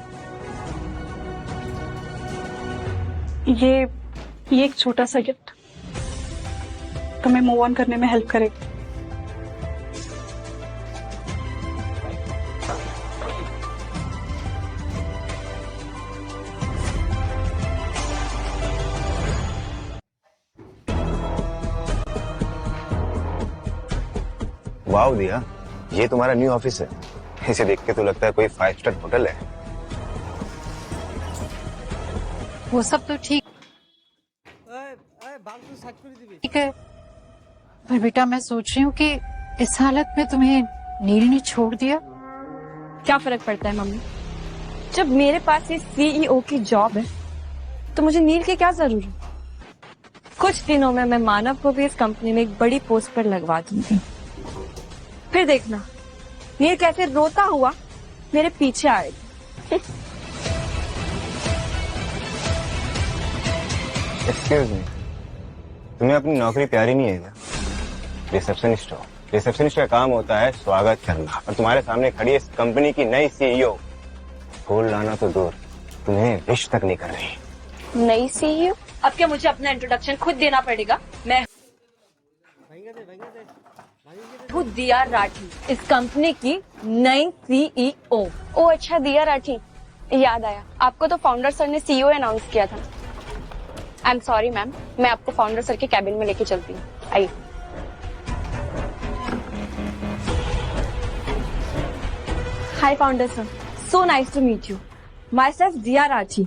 ये एक छोटा सा गिफ्ट तुम्हें मूव ऑन करने में हेल्प करेगा। वाओ दिया, ये तुम्हारा न्यू ऑफिस है। इसे देख के तो लगता है कोई 5 स्टार होटल है। वो सब तो ठीक है, पर बेटा मैं सोच रही हूँ कि इस हालत में तुम्हें नील ने छोड़ दिया। क्या फर्क पड़ता है मम्मी? जब मेरे पास ये सीईओ की जॉब है तो मुझे नील की क्या जरूरत है? कुछ दिनों में मैं मानव को भी इस कंपनी में एक बड़ी पोस्ट पर लगवा दूंगी। फिर देखना नील कैसे रोता हुआ मेरे पीछे आएगा। एक्सक्यूज मी, तुम्हें अपनी नौकरी प्यारी नहीं है क्या? रिसेप्शनिस्ट हो। रिसेप्शनिस्ट का काम होता है स्वागत करना, और तुम्हारे सामने खड़ी इस कंपनी की नई सीईओ फूल लाना तो दूर, तुम्हें विश तक नहीं कर रही। नई सीईओ? अब क्या मुझे अपना इंट्रोडक्शन खुद देना पड़ेगा? मैं हूँ दिया राठी, इस कंपनी की नई सीईओ। ओ अच्छा दिया राठी, याद आया, आपको तो फाउंडर सर ने सीईओ अनाउंस किया था। आई एम सॉरी मैम, मैं आपको फाउंडर सर के कैबिन में लेके चलती हूँ। आइए। Hi founder sir, so nice to meet you. Myself Diya Rathi.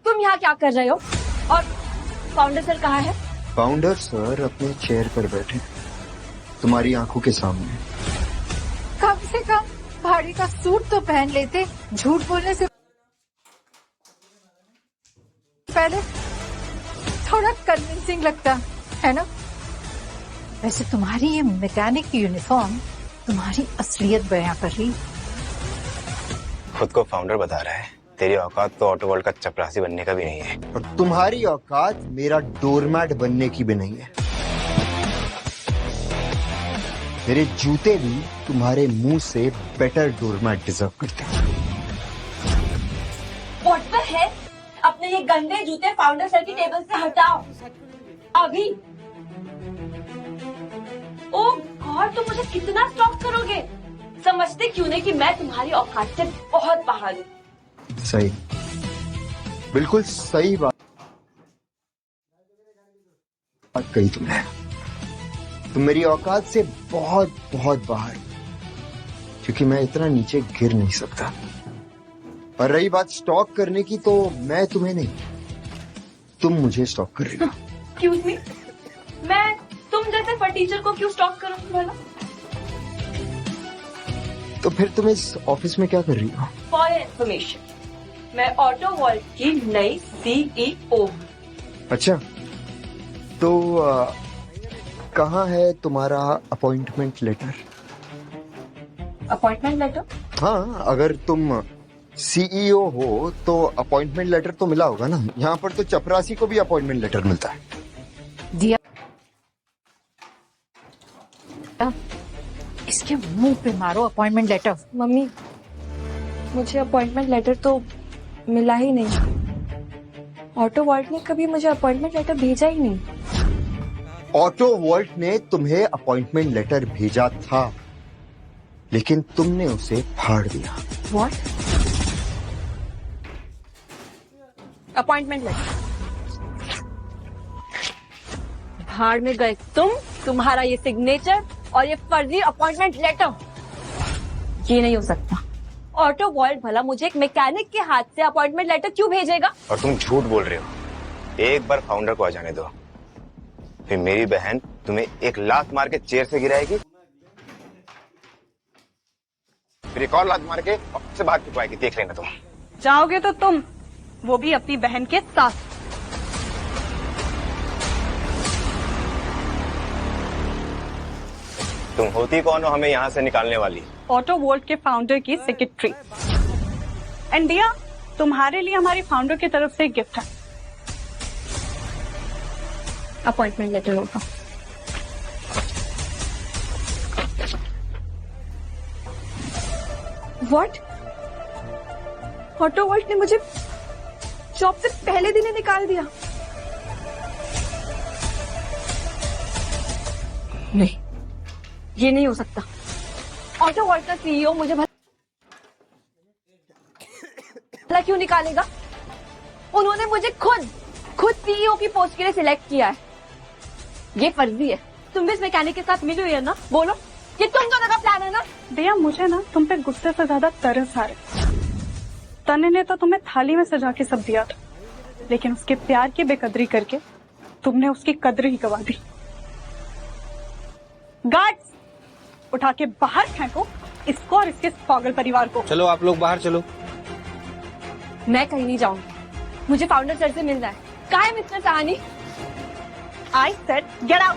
तुम यहाँ क्या कर रहे हो? और फाउंडर सर कहाँ है? फाउंडर सर अपने चेयर पर बैठे तुम्हारी आंखों के सामने। कम से कम भाड़ी का सूट तो पहन लेते, झूठ बोलने से पहले थोड़ा कन्विंसिंग लगता है ना। वैसे तुम्हारी ये मैकेनिक की यूनिफॉर्म तुम्हारी असलियत बयां कर रही। खुद को फाउंडर बता रहा है, तेरी औकात तो ऑटो वर्ल्ड का चपरासी बनने का भी नहीं है। और तुम्हारी औकात मेरा डोरमैट बनने की भी नहीं है। मेरे जूते भी तुम्हारे मुंह से बेटर डोरमैट डिजर्व करते हैं। What the hell? अपने ये गंदे जूते फाउंडर सर की टेबल से हटाओ अभी। ओह गॉड, तुम मुझे कितना स्टॉक करोगे? समझते क्यों नहीं कि मैं तुम्हारी औकात से बहुत बाहर हूँ? सही, बिल्कुल सही बात कही तुमने। तुम मेरी औकात से बहुत बहुत बाहर, क्योंकि मैं इतना नीचे गिर नहीं सकता। और रही बात स्टॉक करने की, तो मैं तुम्हें नहीं, तुम मुझे स्टॉक कर रही हो। एक्सक्यूज मी, मैं तुम जैसे फटीचर को क्यों स्टॉक करूंगी भला? तो फिर तुम इस ऑफिस में क्या कर रही हो? फॉर इन्फॉर्मेशन, मैं ऑटो वर्ल्ड की नई CEO। अच्छा, तो कहाँ है तुम्हारा अपॉइंटमेंट लेटर? Appointment letter? हाँ, अगर तुम CEO हो तो अपॉइंटमेंट लेटर तो मिला होगा ना। यहाँ पर तो चपरासी को भी अपॉइंटमेंट लेटर मिलता है। दिया इसके मुंह पे मारो अपॉइंटमेंट लेटर। मम्मी, मुझे अपॉइंटमेंट लेटर तो मिला ही नहीं। ऑटो वर्ल्ड ने कभी मुझे अपॉइंटमेंट लेटर भेजा ही नहीं। ऑटो वर्ल्ड ने तुम्हें अपॉइंटमेंट लेटर भेजा था, लेकिन तुमने उसे फाड़ दिया। व्हाट? अपॉइंटमेंट लेटर भाड़ में गए तुम्हारा ये सिग्नेचर और ये फर्जी अपॉइंटमेंट लेटर, ये नहीं हो सकता। ऑटो वर्ल्ड भला मुझे एक मैकेनिक के हाथ से अपॉइंटमेंट लेटर क्यों भेजेगा? और तुम झूठ बोल रहे हो। एक बार फाउंडर को आ जाने दो, फिर मेरी बहन तुम्हें एक लात मार के चेयर से गिराएगी, फिर एक और लात मार के ऑफिस से बाहर फेंकवाएगी। देख लेना तुम। जाओगे तो तुम, वो भी अपनी बहन के साथ। तुम होती कौन हो हमें यहाँ से निकालने वाली? ऑटो वर्ल्ड के फाउंडर की सेक्रेटरी। एंड दिया, तुम्हारे लिए हमारी फाउंडर की तरफ से एक गिफ्ट है। अपॉइंटमेंट लेटर होगा। व्हाट? ऑटो वर्ल्ड ने मुझे जॉब से पहले दिन ही निकाल दिया? नहीं, ये नहीं हो सकता। ऑटो वर्ल्ड का CEO मुझे भला क्यों निकालेगा? उन्होंने मुझे खुद CEO की पोस्ट के लिए सिलेक्ट किया है। ये फर्जी है। तुम भी इस मैकेनिक के साथ मिली हुई है ना? बोलो, ये तुम दोनों का प्लान है ना? भैया, मुझे ना तुम पे गुस्से से ज्यादा तरस आ रहा है। तने ने तो तुम्हें थाली में सजा के सब दिया था, लेकिन उसके प्यार की बेकदरी करके तुमने उसकी कदर ही गवा दी। गार्ड्स, उठा के बाहर फेंको इसको और इसके पागल परिवार को। चलो आप लोग बाहर चलो। मैं कहीं नहीं जाऊंगी, मुझे फाउंडर सर से मिलना है। कहाँ है mister Sahani? I said get out.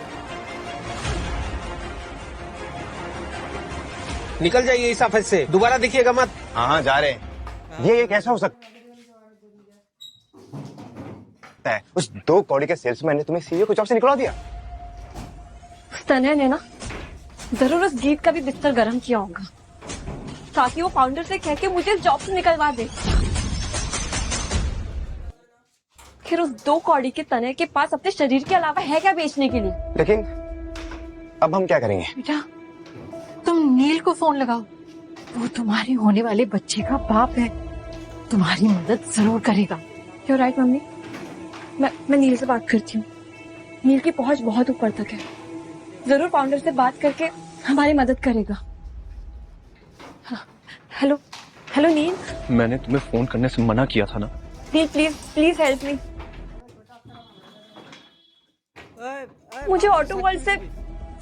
निकल जाइए इस ऑफिस से, दोबारा दिखिएगा मत। हाँ जा रहे हैं। ये कैसा हो सकता है? उस 2 कौड़ी के सेल्समैन ने तुम्हें CEO को जॉब से निकलवा दिया? तने ने ना जरूर उस गीत का भी बिस्तर गर्म किया होगा, ताकि वो फाउंडर से कह के मुझे जॉब से निकलवा दे। फिर उस 2 कौड़ी के तने के पास अपने शरीर के अलावा है क्या बेचने के लिए? लेकिन अब हम क्या करेंगे? बेटा, तुम नील को फोन लगाओ। वो तुम्हारे होने वाले बच्चे का बाप है, तुम्हारी मदद जरूर करेगा। You're right, mummy. मैं नील से बात करती हूँ। नील की पहुंच बहुत ऊपर तक है, जरूर फाउंडर से बात करके हमारी मदद करेगा। हेलो हेलो नील। मैंने तुम्हें फोन करने से मना किया था ना। नील, प्लीज प्लीज हेल्प मी। मुझे ऑटो वर्ल्ड से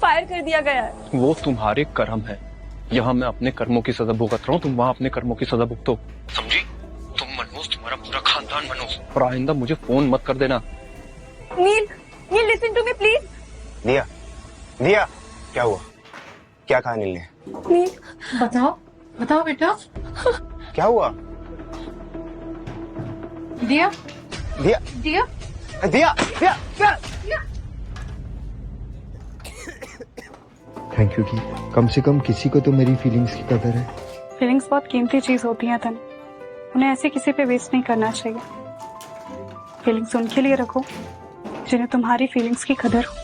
फायर कर दिया गया है। वो तुम्हारे कर्म है। यहाँ मैं अपने कर्मों की सजा भुगत रहा हूँ, तुम वहाँ अपने कर्मों की सजा भुगतो। समझी? तुम मनोज, तुम्हारा पूरा खानदान मनोज। और आइंदा मुझे फोन मत कर देना। नील, नील लिसन टू मी प्लीज। दिया, दिया, क्या हुआ? क्या कहा नील ने? नील, बताओ बताओ बेटा, क्या हुआ? दिया दिया, दिया दिया, दिया, दिया। थैंक यू गीत, कम से कम किसी को तो मेरी फीलिंग्स की कदर है। फीलिंग्स बहुत कीमती चीज होती हैं तने, उन्हें ऐसे किसी पे वेस्ट नहीं करना चाहिए। फीलिंग्स उनके लिए रखो जिन्हें तुम्हारी फीलिंग्स की कदर हो।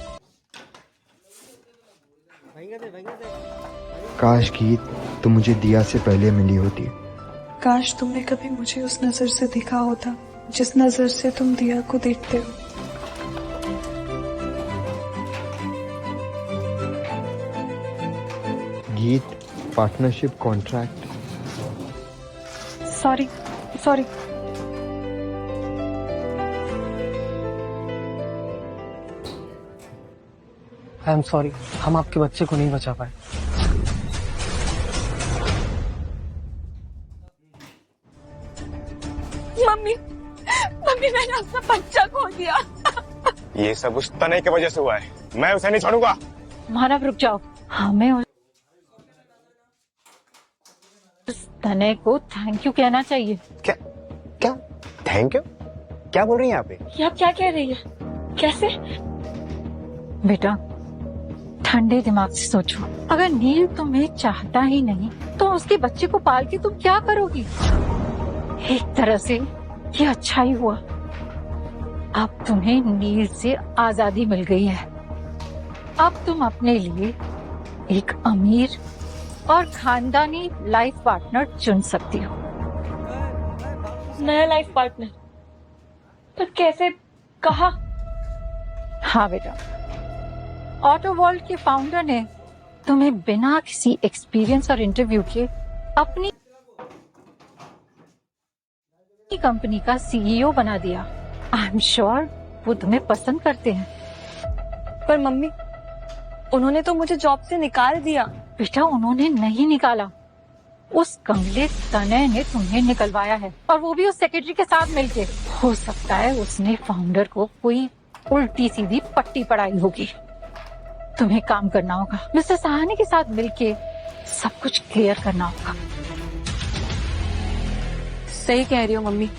काश गीत तुम मुझे दिया से पहले मिली होती। काश तुमने कभी मुझे उस नजर से देखा होता जिस नजर से तुम दिया को देखते हो। गीत, partnership contract. Sorry sorry. I am sorry, हम आपके बच्चे को नहीं बचा पाए। मम्मी मम्मी मैंने अपना बच्चा खो दिया। ये सब उस तने की वजह से हुआ है, मैं उसे नहीं छोड़ूंगा। मानव रुक जाओ, हमें उस तने को थैंक यू कहना चाहिए। क्या क्या थैंक यू? क्या बोल रही हैं आप? ये आप क्या कह रही है? कैसे? बेटा ठंडे दिमाग से सोचो, अगर नील तुम्हें चाहता ही नहीं तो उसके बच्चे को पाल के तुम क्या करोगी? एक तरह से ये अच्छा ही हुआ, अब तुम्हें नील से आजादी मिल गई है। अब तुम अपने लिए एक अमीर और खानदानी लाइफ पार्टनर चुन सकती हो। नया लाइफ पार्टनर? पर कैसे, कहा? हाँ बेटा, ऑटो वर्ल्ड के फाउंडर ने तुम्हें बिना किसी एक्सपीरियंस और इंटरव्यू के अपनी कंपनी का सीईओ बना दिया। आई एम श्योर वो तुम्हें पसंद करते हैं। पर मम्मी, उन्होंने तो मुझे जॉब से निकाल दिया। बेटा उन्होंने नहीं निकाला, उस कंगले तनय ने तुम्हें निकलवाया है, और वो भी उस सेक्रेटरी के साथ मिलके। हो सकता है उसने फाउंडर को कोई उल्टी सीधी पट्टी पड़ाई होगी। तुम्हें काम करना होगा, मिस्टर सहानी के साथ मिलके सब कुछ क्लियर करना होगा। सही कह रही हो मम्मी,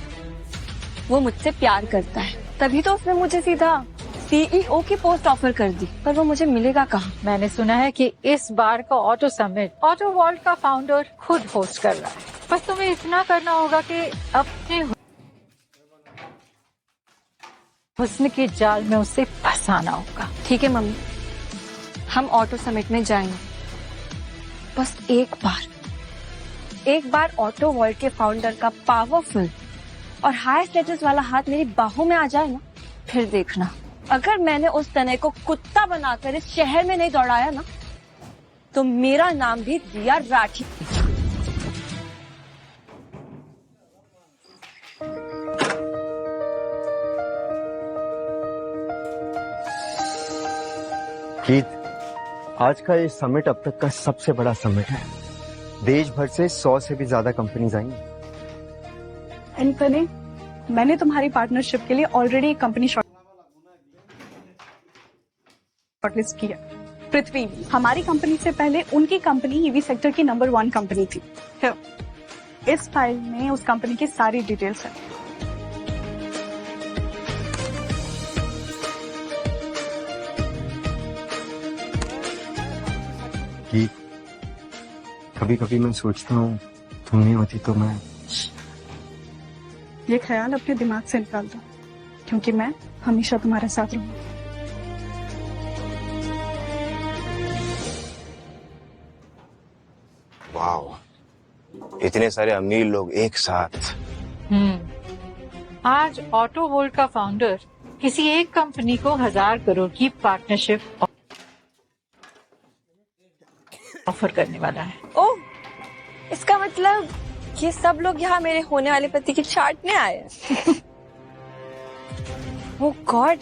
वो मुझसे प्यार करता है, तभी तो उसने मुझे सीधा सीईओ की पोस्ट ऑफर कर दी। पर वो मुझे मिलेगा कहाँ? मैंने सुना है कि इस बार का ऑटो समिट ऑटो वर्ल्ड का फाउंडर खुद होस्ट कर रहा है। बस तुम्हें इतना करना होगा कि अपने हुस्न के जाल में उसे फंसाना होगा। ठीक है मम्मी, हम ऑटो समिट में जाएंगे। बस एक बार ऑटो वर्ल्ड के फाउंडर का पावरफुल और हाई स्टेटस वाला हाथ मेरी बाहों में आ जाए ना, फिर देखना, अगर मैंने उस तने को कुत्ता बनाकर इस शहर में नहीं दौड़ाया ना, तो मेरा नाम भी दिया राठी। कीथ, आज का ये समिट अब तक का सबसे बड़ा समिट है। देश भर से 100 से भी ज्यादा कंपनीज आएंगी। एंथनी, मैंने तुम्हारी पार्टनरशिप के लिए ऑलरेडी एक कंपनी शॉर्टलिस्ट किया। पृथ्वी, हमारी कंपनी से पहले उनकी कंपनी ईवी सेक्टर की नंबर 1 कंपनी थी। इस फाइल में उस कंपनी की सारी डिटेल्स है। कीथ, कभी कभी मैं सोचता हूँ तुम नहीं होती तो मैं। ये ख्याल अपने दिमाग से निकाल दो, क्योंकि मैं हमेशा तुम्हारे साथ रहूंगी। वाओ, इतने सारे अमीर लोग एक साथ। आज ऑटो वर्ल्ड का फाउंडर किसी एक कंपनी को 1000 करोड़ की पार्टनरशिप ऑफर करने वाला है। ओह, इसका मतलब ये सब लोग यहाँ मेरे होने वाले पति की छांटने आए हैं। ओह गॉड,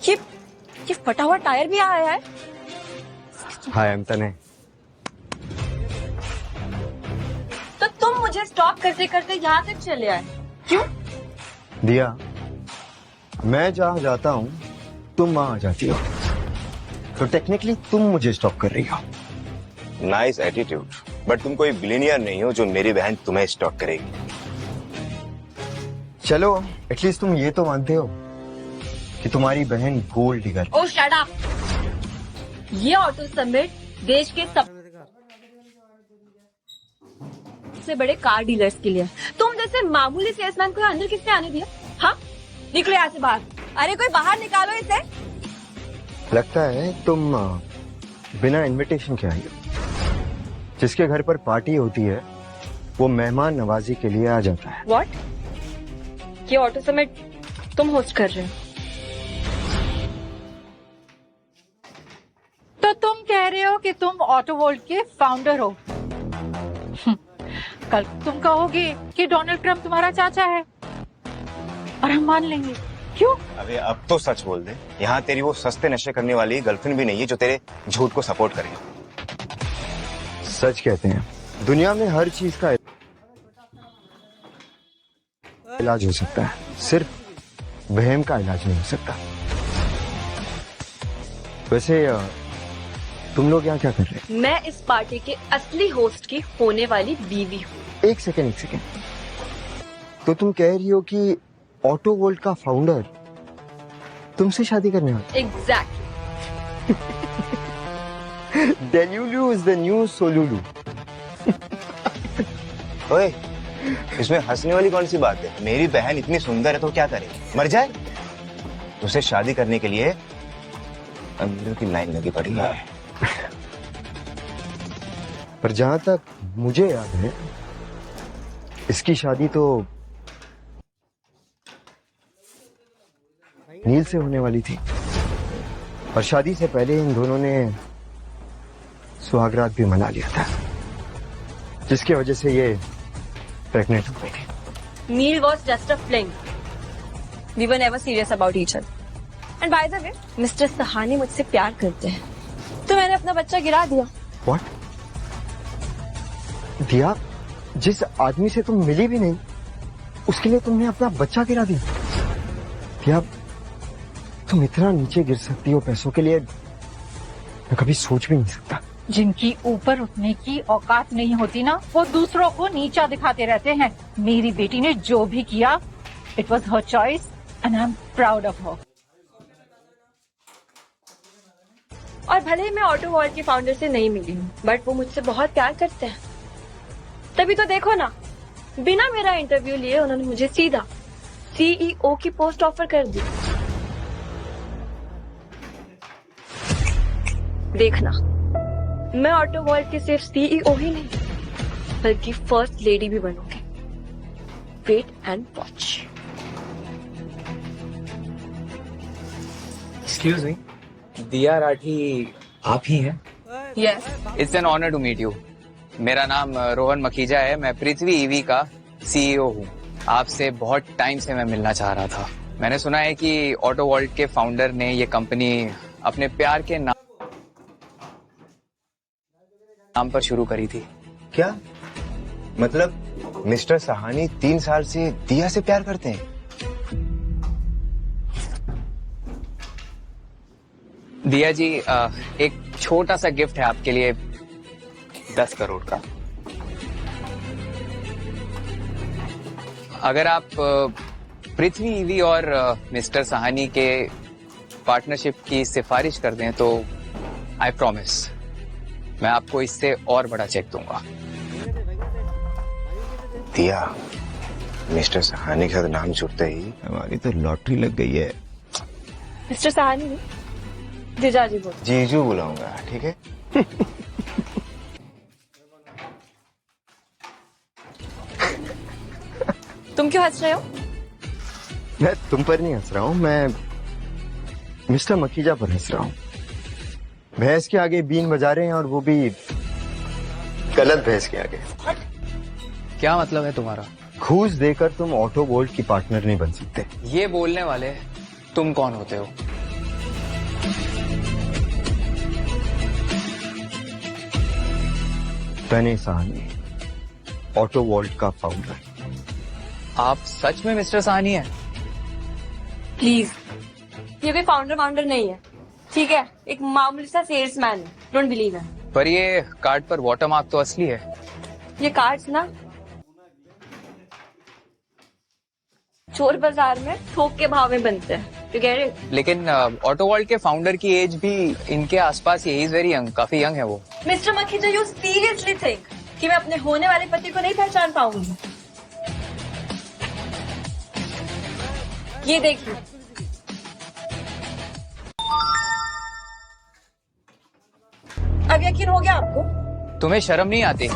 ये फटा हुआ टायर भी आया है। हाय एंथनी। तो तुम मुझे स्टॉप करते करते यहाँ तक चले आए, क्यों? दिया, मैं जहाँ जाता हूँ तुम वहाँ आ जाती हो, तो टेक्निकली तुम मुझे स्टॉप कर रही हो। नाइस एटीट्यूड, बट तुम कोई बिलियनियर नहीं हो जो मेरी बहन तुम्हें स्टॉक करेगी। चलो, एटलीस्ट तुम ये तो मानते हो कि तुम्हारी बहन गोल्ड डिगर। ओह शट अप। ये ऑटो समिट देश के सबसे बड़े कार डीलर्स के लिए। तुम जैसे मामूली सेल्समैन को अंदर किसने आने दिया? हाँ, निकलो यहाँ से बाहर। अरे कोई बाहर निकालो इसे। लगता है तुम बिना इनविटेशन के आई हो। जिसके घर पर पार्टी होती है वो मेहमान नवाजी के लिए आ जाता है। व्हाट? ये ऑटो समिट तुम होस्ट कर रहे हो? तो तुम कह रहे हो कि तुम ऑटो वर्ल्ड के फाउंडर हो। कल तुम कहोगे कि डोनाल्ड ट्रम्प तुम्हारा चाचा है और हम मान लेंगे। क्यों? अबे अब तो सच बोल दे, यहाँ तेरी वो सस्ते नशे करने वाली गर्लफ्रेंड भी नहीं है जो तेरे झूठ को सपोर्ट करे। सच कहते हैं, दुनिया में हर चीज का इलाज हो सकता है, सिर्फ वहम का इलाज नहीं हो सकता। वैसे तुम लोग यहाँ क्या कर रहे हैं? मैं इस पार्टी के असली होस्ट की होने वाली बीवी हूँ। एक सेकेंड। तो तुम कह रही हो कि ऑटो वर्ल्ड का फाउंडर तुमसे शादी करने वाला? Exactly. Delulu is the new solulu. ओए, इसमें हंसने वाली कौन सी बात है? मेरी बहन इतनी सुंदर है तो क्या करे, मर जाए? उसे शादी करने के लिए अमीरों की लाइन लगी पड़ी है। पर जहां तक मुझे याद है, इसकी शादी तो नील से होने वाली थी, और शादी से पहले इन दोनों ने सुहागरात भी मना लिया था, जिसकी वजह से ये प्रेग्नेंट हो गई थी। Neil was just a fling. We were never serious about each other. And by the way, mister Sahani मुझसे प्यार करते हैं, तो मैंने अपना बच्चा गिरा दिया। व्हाट? दिया, जिस आदमी से तुम मिली भी नहीं, उसके लिए तुमने अपना बच्चा गिरा दिया? दिया, तुम इतना नीचे गिर सकती हो पैसों के लिए, मैं कभी सोच भी नहीं सकता। जिनकी ऊपर उठने की औकात नहीं होती ना, वो दूसरों को नीचा दिखाते रहते हैं। मेरी बेटी ने जो भी किया, it was her choice and I am proud of her. और भले ही मैं ऑटो वर्ल्ड के फाउंडर से नहीं मिली हूँ, बट वो मुझसे बहुत प्यार करते हैं। तभी तो देखो ना, बिना मेरा इंटरव्यू लिए उन्होंने मुझे सीधा सीईओ की पोस्ट ऑफर कर दी। देखना, मैं ऑटो वर्ल्ड की सिर्फ सीईओ ही नहीं, बल्कि फर्स्ट लेडी भी बनूंगी। Wait and watch. Excuse me, Diya Rathi आप ही हैं? Yes. It's an honour to meet you. मेरा नाम रोहन मखीजा है, मैं पृथ्वी ईवी का सीईओ हूँ। आपसे बहुत टाइम से मैं मिलना चाह रहा था। मैंने सुना है कि ऑटो वर्ल्ड के फाउंडर ने ये कंपनी अपने प्यार के नाम पर शुरू करी थी। क्या मतलब मिस्टर सहानी 3 साल से दिया से प्यार करते हैं? दिया जी, एक छोटा सा गिफ्ट है आपके लिए, 10 करोड़ का। अगर आप पृथ्वी ईवी और मिस्टर सहानी के पार्टनरशिप की सिफारिश कर दें तो आई प्रॉमिस मैं आपको इससे और बड़ा चेक दूंगा। दिया, मिस्टर सहानी के साथ नाम जुड़ते ही हमारी तो लॉटरी लग गई है। मिस्टर सहानी, जीजाजी बोल। जीजू बुलाऊंगा, ठीक है? तुम क्यों हंस रहे हो? मैं तुम पर नहीं हंस रहा हूँ, मैं मिस्टर मखीजा पर हंस रहा हूँ। भैंस के आगे बीन बजा रहे हैं, और वो भी गलत भैंस के आगे। क्या मतलब है तुम्हारा? घूस देकर तुम ऑटो वर्ल्ड की पार्टनर नहीं बन सकते। ये बोलने वाले तुम कौन होते हो? तने सहानी, ऑटो वर्ल्ड का फाउंडर। आप सच में मिस्टर सहानी हैं? प्लीज, ये कोई फाउंडर नहीं है, ठीक है? एक मामूली सा सेल्समैन है। डोंट बिलीव है। पर ये कार्ड पर वाटरमार्क तो असली है। ये कार्ड्स ना चोर बाजार में थोक के भाव में बनते हैं। You get it? लेकिन ऑटो वर्ल्ड के फाउंडर की एज भी इनके आसपास ही है। He is very young, काफी यंग है वो। Mister Makhija, you seriously think कि मैं अपने होने वाले पति को नहीं पहचान पाऊंगी? ये देखिए, अब यकीन हो गया आपको? तुम्हें शर्म नहीं आती?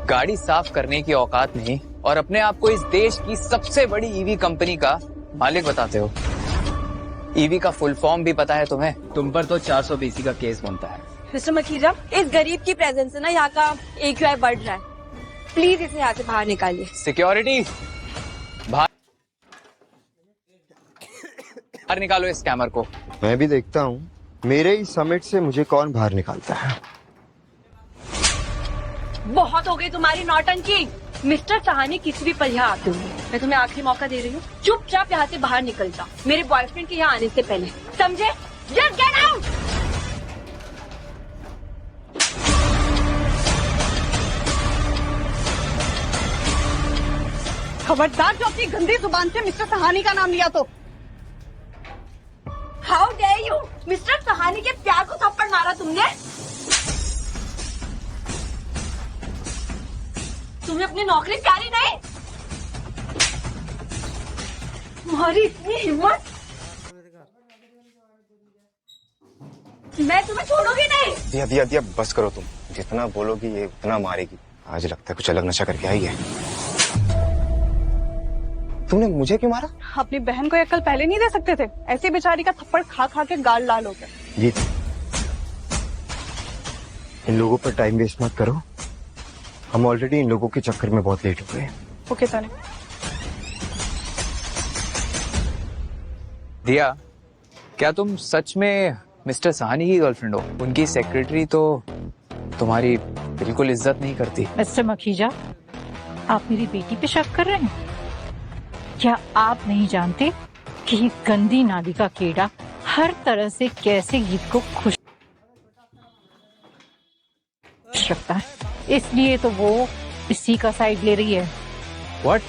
गाड़ी साफ करने की औकात नहीं और अपने आप को इस देश की सबसे बड़ी ईवी कंपनी का मालिक बताते हो। ईवी का फुल फॉर्म भी पता है तुम्हें? तुम पर तो 420 का केस बनता है। मिस्टर मखीजा, इस गरीब की प्रेजेंस से ना यहाँ का AQI बढ़ रहा है। प्लीज इसे यहाँ से बाहर निकालिए। सिक्योरिटी, बाहर निकालो इस स्कैमर को। मैं भी देखता हूँ मेरे ही समिट से मुझे कौन बाहर निकालता है। बहुत हो गई तुम्हारी नौटंकी। मिस्टर सहानी किसी भी पल यहाँ आते होंगे। मैं तुम्हें आखिरी मौका दे रही हूँ, चुपचाप यहाँ से बाहर निकल जाओ मेरे बॉयफ्रेंड के यहाँ आने से पहले, समझे? Just get out. खबरदार जो अपनी गंदी जुबान से मिस्टर सहानी का नाम लिया तो। How dare you! Mister Sahani के प्यार को थप्पड़ मारा तुमने। तुम्हें अपनी नौकरी प्यारी नहीं? तुम्हारी इतनी हिम्मत, मैं तुम्हें छोड़ूंगी नहीं। दिया दिया दिया, बस करो तुम। जितना बोलोगी ये उतना मारेगी। आज लगता है कुछ अलग नशा करके आई है। तुमने मुझे क्यों मारा? अपनी बहन को अक्ल पहले नहीं दे सकते थे? ऐसी बेचारी का थप्पड़ खा खा के गाल लाल हो गया। ये इन लोगों पर टाइम वेस्ट मत करो, हम ऑलरेडी इन लोगों के चक्कर में बहुत लेट हो गए। ओके तने। दिया, क्या तुम सच में मिस्टर सहानी की गर्लफ्रेंड हो? उनकी सेक्रेटरी तो तुम्हारी बिल्कुल इज्जत नहीं करती। मिस्टर मखीजा, आप मेरी बेटी पे शक कर रहे हैं? क्या आप नहीं जानते कि ये गंदी नाली का कीड़ा हर तरह से कैसे गीत को खुश रखता है, इसलिए तो वो इसी का साइड ले रही है। व्हाट?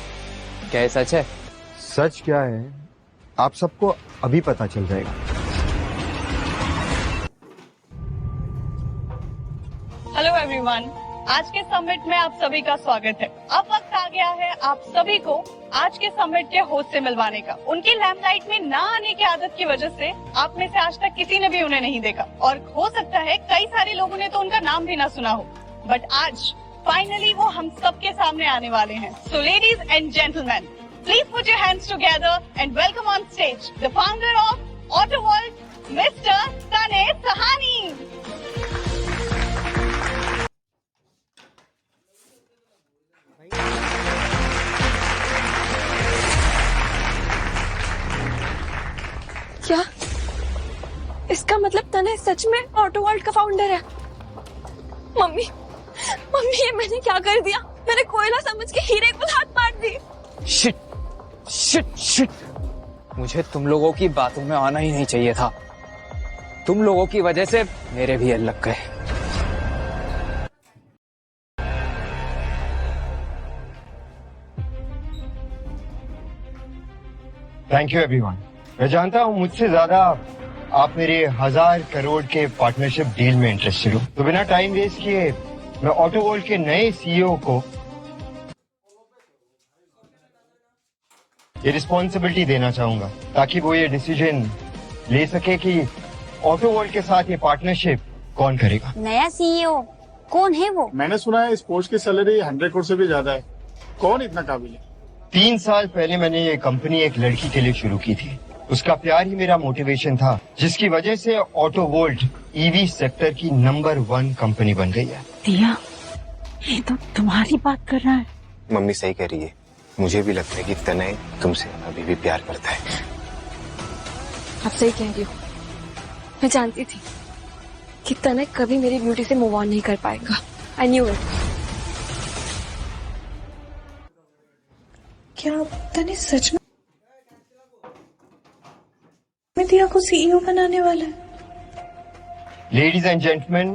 क्या ये सच है? सच क्या है आप सबको अभी पता चल जाएगा। हेलो एवरीवन, आज के समिट में आप सभी का स्वागत है। अब वक्त आ गया है आप सभी को आज के समिट के होस्ट से मिलवाने का। उनकी लैम्पलाइट में ना आने की आदत की वजह से आप में से आज तक किसी ने भी उन्हें नहीं देखा, और हो सकता है कई सारे लोगों ने तो उनका नाम भी ना सुना हो, बट आज फाइनली वो हम सबके सामने आने वाले हैं। So ladies and gentleman, please put your hands together and welcome on stage the founder of auto world, mister तने सहानी। क्या इसका मतलब तने सच में ऑटो वर्ल्ड का फाउंडर है? मम्मी, मम्मी ये मैंने क्या कर दिया? मैंने कोयला समझ के हीरे को हाथ मार दी। शिट शिट शिट, मुझे तुम लोगों की बातों में आना ही नहीं चाहिए था। तुम लोगों की वजह से मेरे भी लग गए। Thank you everyone. मैं जानता हूँ मुझसे ज्यादा आप मेरे 1000 करोड़ के पार्टनरशिप डील में इंटरेस्टेड हो, तो बिना टाइम वेस्ट किए मैं ऑटो वर्ल्ड के नए सीईओ को ये रिस्पॉन्सिबिलिटी देना चाहूंगा, ताकि वो ये डिसीजन ले सके कि ऑटो वर्ल्ड के साथ ये पार्टनरशिप कौन करेगा। नया सीईओ कौन है वो? मैंने सुना है स्पोर्ट्स की सैलरी 100 करोड़ से भी ज्यादा है। कौन इतना काबिल है? 3 साल पहले मैंने ये कंपनी एक लड़की के लिए शुरू की थी। उसका प्यार ही मेरा मोटिवेशन था, जिसकी वजह से ऑटो वर्ल्ड ईवी सेक्टर की नंबर 1 कंपनी बन गई है। दिया, ये तो तुम्हारी बात कर रहा है। मम्मी सही कह रही है। मुझे भी लगता है कि तनय तुमसे अभी भी प्यार करता है। आप सही कह रही हो। मैं जानती थी कि तनय कभी मेरी ब्यूटी से मूव ऑन नहीं कर पाएगा। I knew it. क्या तने सच में दिया को सीईओ बनाने वाला है? लेडीज एंड जेंटलमैन,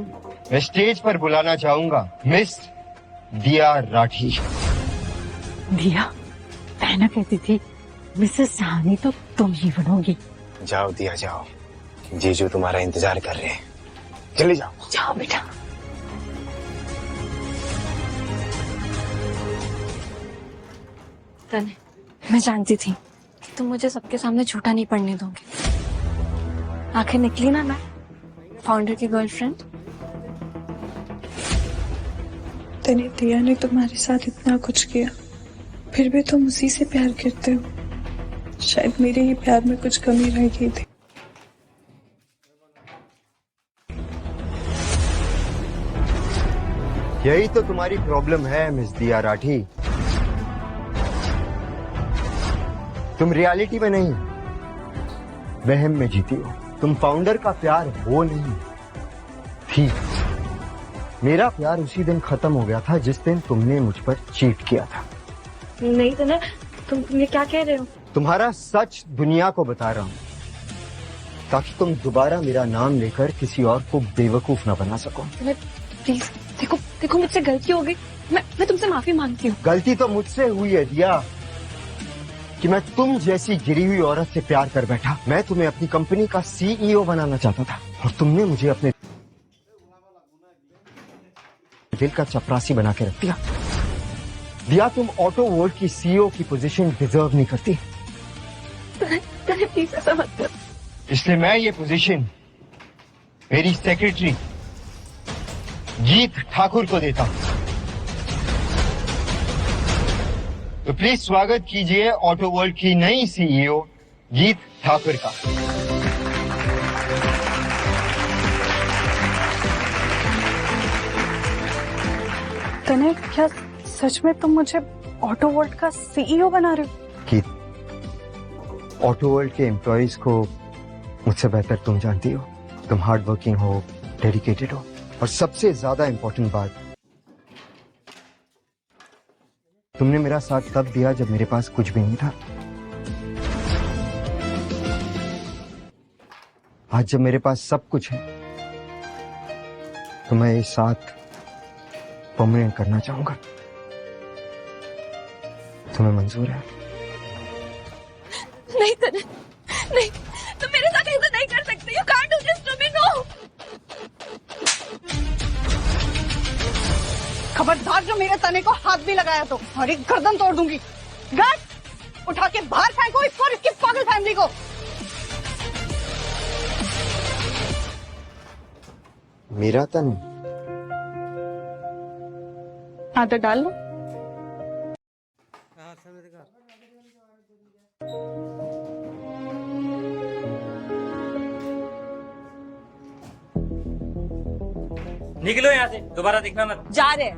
मैं स्टेज पर बुलाना चाहूंगा मिस दिया राठी। दिया, पहना कहती थी मिसेस सहानी तो तुम ही बनोगी। जाओ दिया जाओ, जीजू तुम्हारा इंतजार कर रहे हैं। चले जाओ। जाओ बेटा। तने, मैं जानती थी कि तुम मुझे सबके सामने झूठा नहीं पड़ने दोगे। आखिर निकली ना मैं फाउंडर की गर्लफ्रेंड। तने दिया ने तुम्हारे साथ इतना कुछ किया, फिर भी तुम उसी से प्यार करते हो। शायद मेरे ही प्यार में कुछ कमी रह गई थी। यही तो तुम्हारी प्रॉब्लम है मिस दिया राठी। तुम रियलिटी में नहीं, वहम में जीती हो। तुम फाउंडर का प्यार हो नहीं थी। मेरा प्यार उसी दिन खत्म हो गया था जिस दिन तुमने मुझ पर चीट किया था। नहीं तने, तुम ये क्या कह रहे हो? तुम्हारा सच दुनिया को बता रहा हूँ ताकि तुम दोबारा मेरा नाम लेकर किसी और को बेवकूफ न बना सको। प्लीज देखो देखो, मुझसे गलती हो गई, मैं तुमसे माफी मांगती हूँ। गलती तो मुझसे हुई है दिया कि मैं तुम जैसी गिरी हुई औरत से प्यार कर बैठा। मैं तुम्हें अपनी कंपनी का CEO बनाना चाहता था और तुमने मुझे अपने दिल का चपरासी बना के रख दिया। दिया, तुम ऑटो वर्ल्ड की CEO की पोजीशन डिजर्व नहीं करती। प्लीज ऐसा मत कर। इसलिए मैं ये पोजीशन मेरी सेक्रेटरी गीत ठाकुर को देता हूं। तो प्लीज स्वागत कीजिए ऑटो वर्ल्ड की नई CEO गीत ठाकुर का। तने, क्या सच में तुम मुझे ऑटो वर्ल्ड का CEO बना रहे हो? गीत, ऑटो वर्ल्ड के एम्प्लॉइज को मुझसे बेहतर तुम जानती हो। तुम हार्ड वर्किंग हो, डेडिकेटेड हो और सबसे ज्यादा इंपॉर्टेंट बात, तुमने मेरा साथ तब दिया जब मेरे पास कुछ भी नहीं था। आज जब मेरे पास सब कुछ है तो मैं ये साथ परमानेंट करना चाहूंगा। तुम्हें मंजूर है? नहीं तने, नहीं, तुम मेरे साथ ऐसा नहीं कर सकते। You can't do this to me, no। खबरदार जो मेरे तने को हाथ भी लगाया तो और एक गर्दन तोड़ दूंगी। गट उठा के बाहर फेंको इसको और इसकी पागल फैमिली को। मेरा तन आदत डाल लो। निकलो यहाँ से, दोबारा दिखना मत। जा रहे।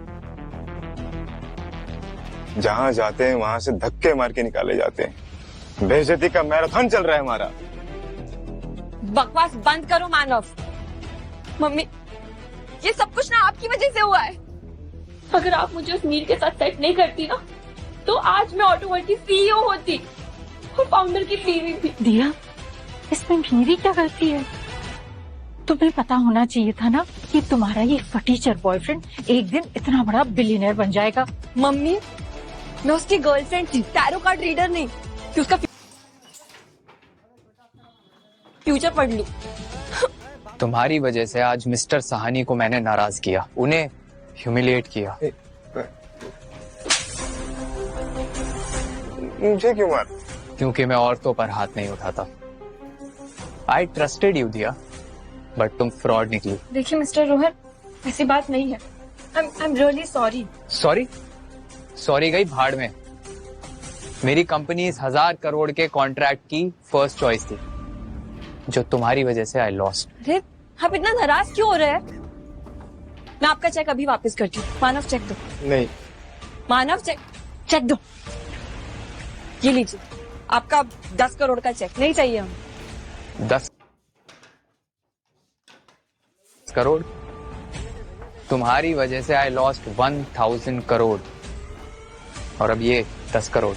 जहां जाते हैं वहां से धक्के मार के निकाले जाते हैं। बेइज्जती का मैराथन चल रहा है हमारा। बकवास बंद करो मानव। मम्मी, ये सब कुछ ना आपकी वजह से हुआ है। अगर आप मुझे उस मीर के साथ सेट नहीं करती ना, तो आज मैं ऑटो वर्ल्ड की CEO होती और फाउंडर की बीवी भी। दिया, इसमें मेरी क्या गलती है? तुम्हें पता होना चाहिए था ना कि तुम्हारा ये फटीचर बॉयफ्रेंड एक दिन इतना बड़ा बिलियनर बन जाएगा। मम्मी, मैं उसकी गर्लफ्रेंड थी, टैरो कार्ड रीडर नहीं कि उसका फ्यूचर पढ़ लूं। तुम्हारी वजह से आज मिस्टर सहानी को मैंने नाराज किया, उन्हें ह्यूमिलिएट किया। मुझे क्यों मार? क्योंकि मैं औरतों पर हाथ नहीं उठाता। आई ट्रस्टेड यू दिया, बट तुम फ्रॉड निकली। देखिए मिस्टर रोहन, ऐसी बात नहीं है। I am really sorry. Sorry? Sorry गई भाड़ में। मेरी कंपनी इस 1000 करोड़ के कॉन्ट्रैक्ट की फर्स्ट चॉइस थी, जो तुम्हारी वजह से आई लॉस्ट। अरे आप इतना नाराज क्यों हो रहे हैं? मैं आपका चेक अभी वापस करती हूँ। मानव चेक दो। नहीं। मानव चेक दो। ये लीजिए आपका 10 करोड़ का चेक। नहीं चाहिए हमें। 10 करोड़? तुम्हारी वजह से आई लॉस्ट 1000 करोड़ और अब ये 10 करोड़।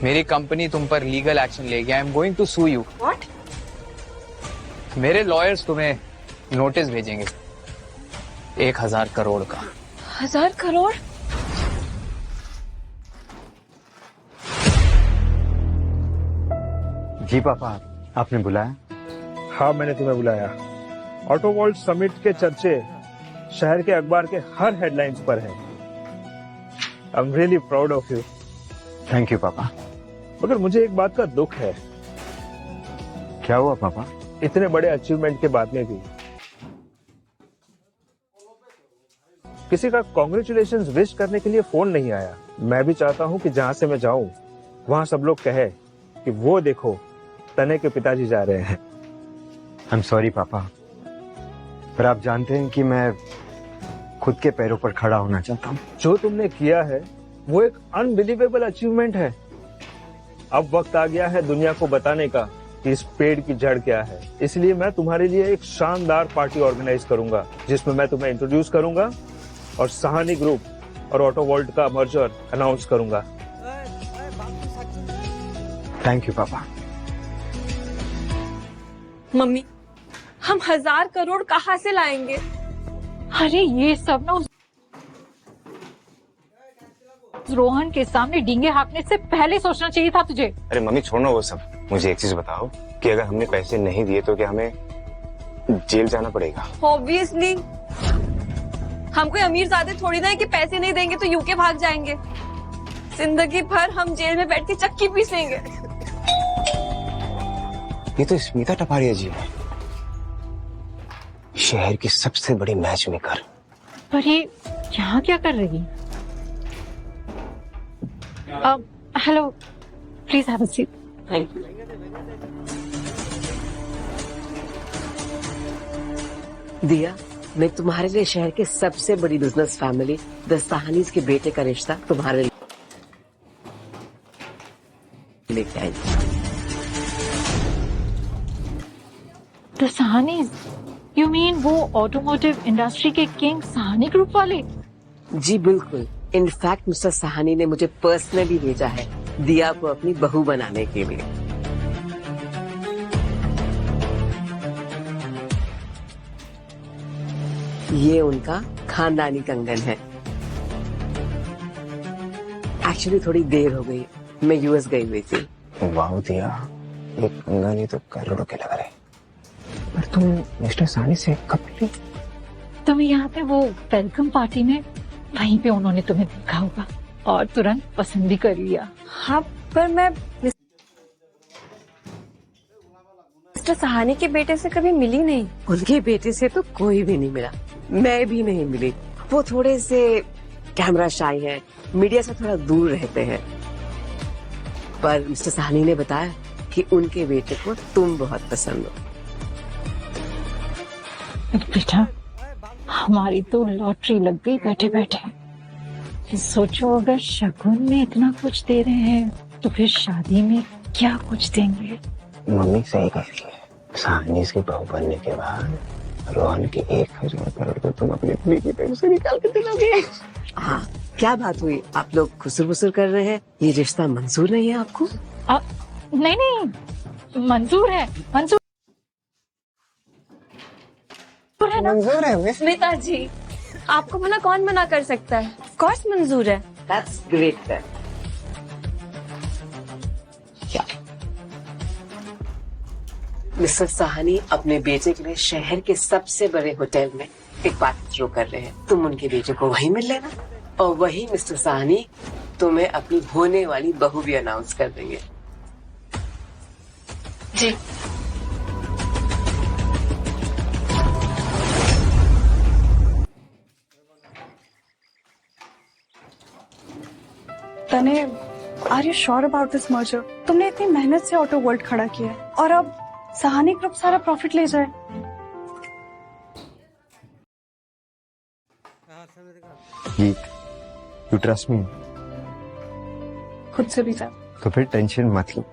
मेरी कंपनी तुम पर लीगल एक्शन लेगी। I am going to sue you. What? मेरे लॉयर्स तुम्हें नोटिस भेजेंगे 1000 करोड़ का। 1000 करोड़? जी पापा, आपने बुलाया? हाँ, मैंने तुम्हें बुलाया। ऑटो वर्ल्ड समिट के चर्चे शहर के अखबार के हर हेडलाइंस पर हैं। I am really proud of you. Thank you पापा। मगर मुझे एक बात का दुख है। क्या हुआ पापा? इतने बड़े अचीवमेंट के बाद में भी किसी का कॉन्ग्रेचुलेशंस विश करने के लिए फोन नहीं आया। मैं भी चाहता हूं कि जहां से मैं जाऊं वहां सब लोग कहे कि वो देखो, तने के पिताजी जा रहे हैं। आई एम सॉरी पापा, पर आप जानते हैं कि मैं खुद के पैरों पर खड़ा होना चाहता हूँ। जो तुमने किया है वो एक अनबिलीवेबल अचीवमेंट है। अब वक्त आ गया है दुनिया को बताने का कि इस पेड़ की जड़ क्या है, इसलिए मैं तुम्हारे लिए एक शानदार पार्टी ऑर्गेनाइज करूंगा जिसमें मैं तुम्हें इंट्रोड्यूस करूंगा और सहानी ग्रुप और ऑटो वर्ल्ड का मर्जर अनाउंस करूंगा। थैंक यू पापा। मम्मी, हम 1000 करोड़ कहाँ से लाएंगे? अरे ये सब ना उस रोहन के सामने डींगे हाँकने से पहले सोचना चाहिए था तुझे। अरे मम्मी छोड़ना वो सब, मुझे एक चीज बताओ कि अगर हमने पैसे नहीं दिए तो क्या हमें जेल जाना पड़ेगा? ऑब्वियसली, हम कोई अमीरजादे थोड़ी ना है कि पैसे नहीं देंगे तो यूके भाग जाएंगे। जिंदगी भर हम जेल में बैठ के चक्की पीसेंगे। ये तो स्मिता टपारिया जी है, शहर की सबसे बड़ी मैच मेकर। पर ये यहाँ क्या कर रही? Hello, please have a seat. Thank you. दिया, मैं तुम्हारे लिए शहर की सबसे बड़ी बिजनेस फैमिली द सहानीज के बेटे का रिश्ता तुम्हारे लिए लेके आई। द सहानीज? यू मीन वो ऑटोमोटिव इंडस्ट्री के किंग सहानी ग्रुप वाले? जी बिल्कुल। इनफैक्ट मिस्टर सहानी ने मुझे पर्सनली भेजा है दिया को अपनी बहू बनाने के लिए। ये उनका खानदानी कंगन है। एक्चुअली थोड़ी देर हो गई, मैं यूएस गई हुई थी। वाह दिया, ये कंगन ही तो करोड़ों के लग रहे। पर तुम मिस्टर सहानी से कब मिली? तुम यहाँ पे वो वेलकम पार्टी में, वहीं पे उन्होंने तुम्हें देखा होगा और तुरंत पसंद भी कर लिया। हाँ, पर मैं मिस्टर सहानी के बेटे से कभी मिली नहीं। उनके बेटे से तो कोई भी नहीं मिला, मैं भी नहीं मिली। वो थोड़े से कैमरा शाई हैं, मीडिया से थोड़ा दूर रहते हैं। पर मिस्टर सहानी ने बताया कि उनके बेटे को तुम बहुत पसंद हो। बेटा, हमारी तो लॉटरी लग गई बैठे बैठे। सोचो अगर शगुन में इतना कुछ दे रहे हैं तो फिर शादी में क्या कुछ देंगे। मम्मी सही कह रही है, सहानी की बहू बनने के बाद रोहन के 1000 करोड़ को तुम अपनी बीवी की पेट से निकाल के दिलोगे। हाँ, क्या बात हुई? आप लोग खुसर-बुसर कर रहे हैं? ये रिश्ता मंजूर नहीं है आपको? नहीं नहीं, मंजूर है, मंजूर है ना? मंजूर है स्मिता जी, आपको भला कौन मना कर सकता है? ऑफ कोर्स मंजूर है। That's great then. क्या मिस्टर सहानी अपने बेटे के लिए शहर के सबसे बड़े होटल में एक पार्टी थ्रो कर रहे हैं। तुम उनके बेटे को वहीं मिल लेना और वहीं मिस्टर सहानी तुम्हें अपनी होने वाली बहू भी अनाउंस कर देंगे। जी। तने, are you sure about this merger? तुमने इतनी मेहनत से ऑटो वर्ल्ड खड़ा किया है और अब सहानी ग्रुप सारा प्रॉफिट ले जाए। You trust me? खुद से भी ज्यादा। तो फिर टेंशन मत लो,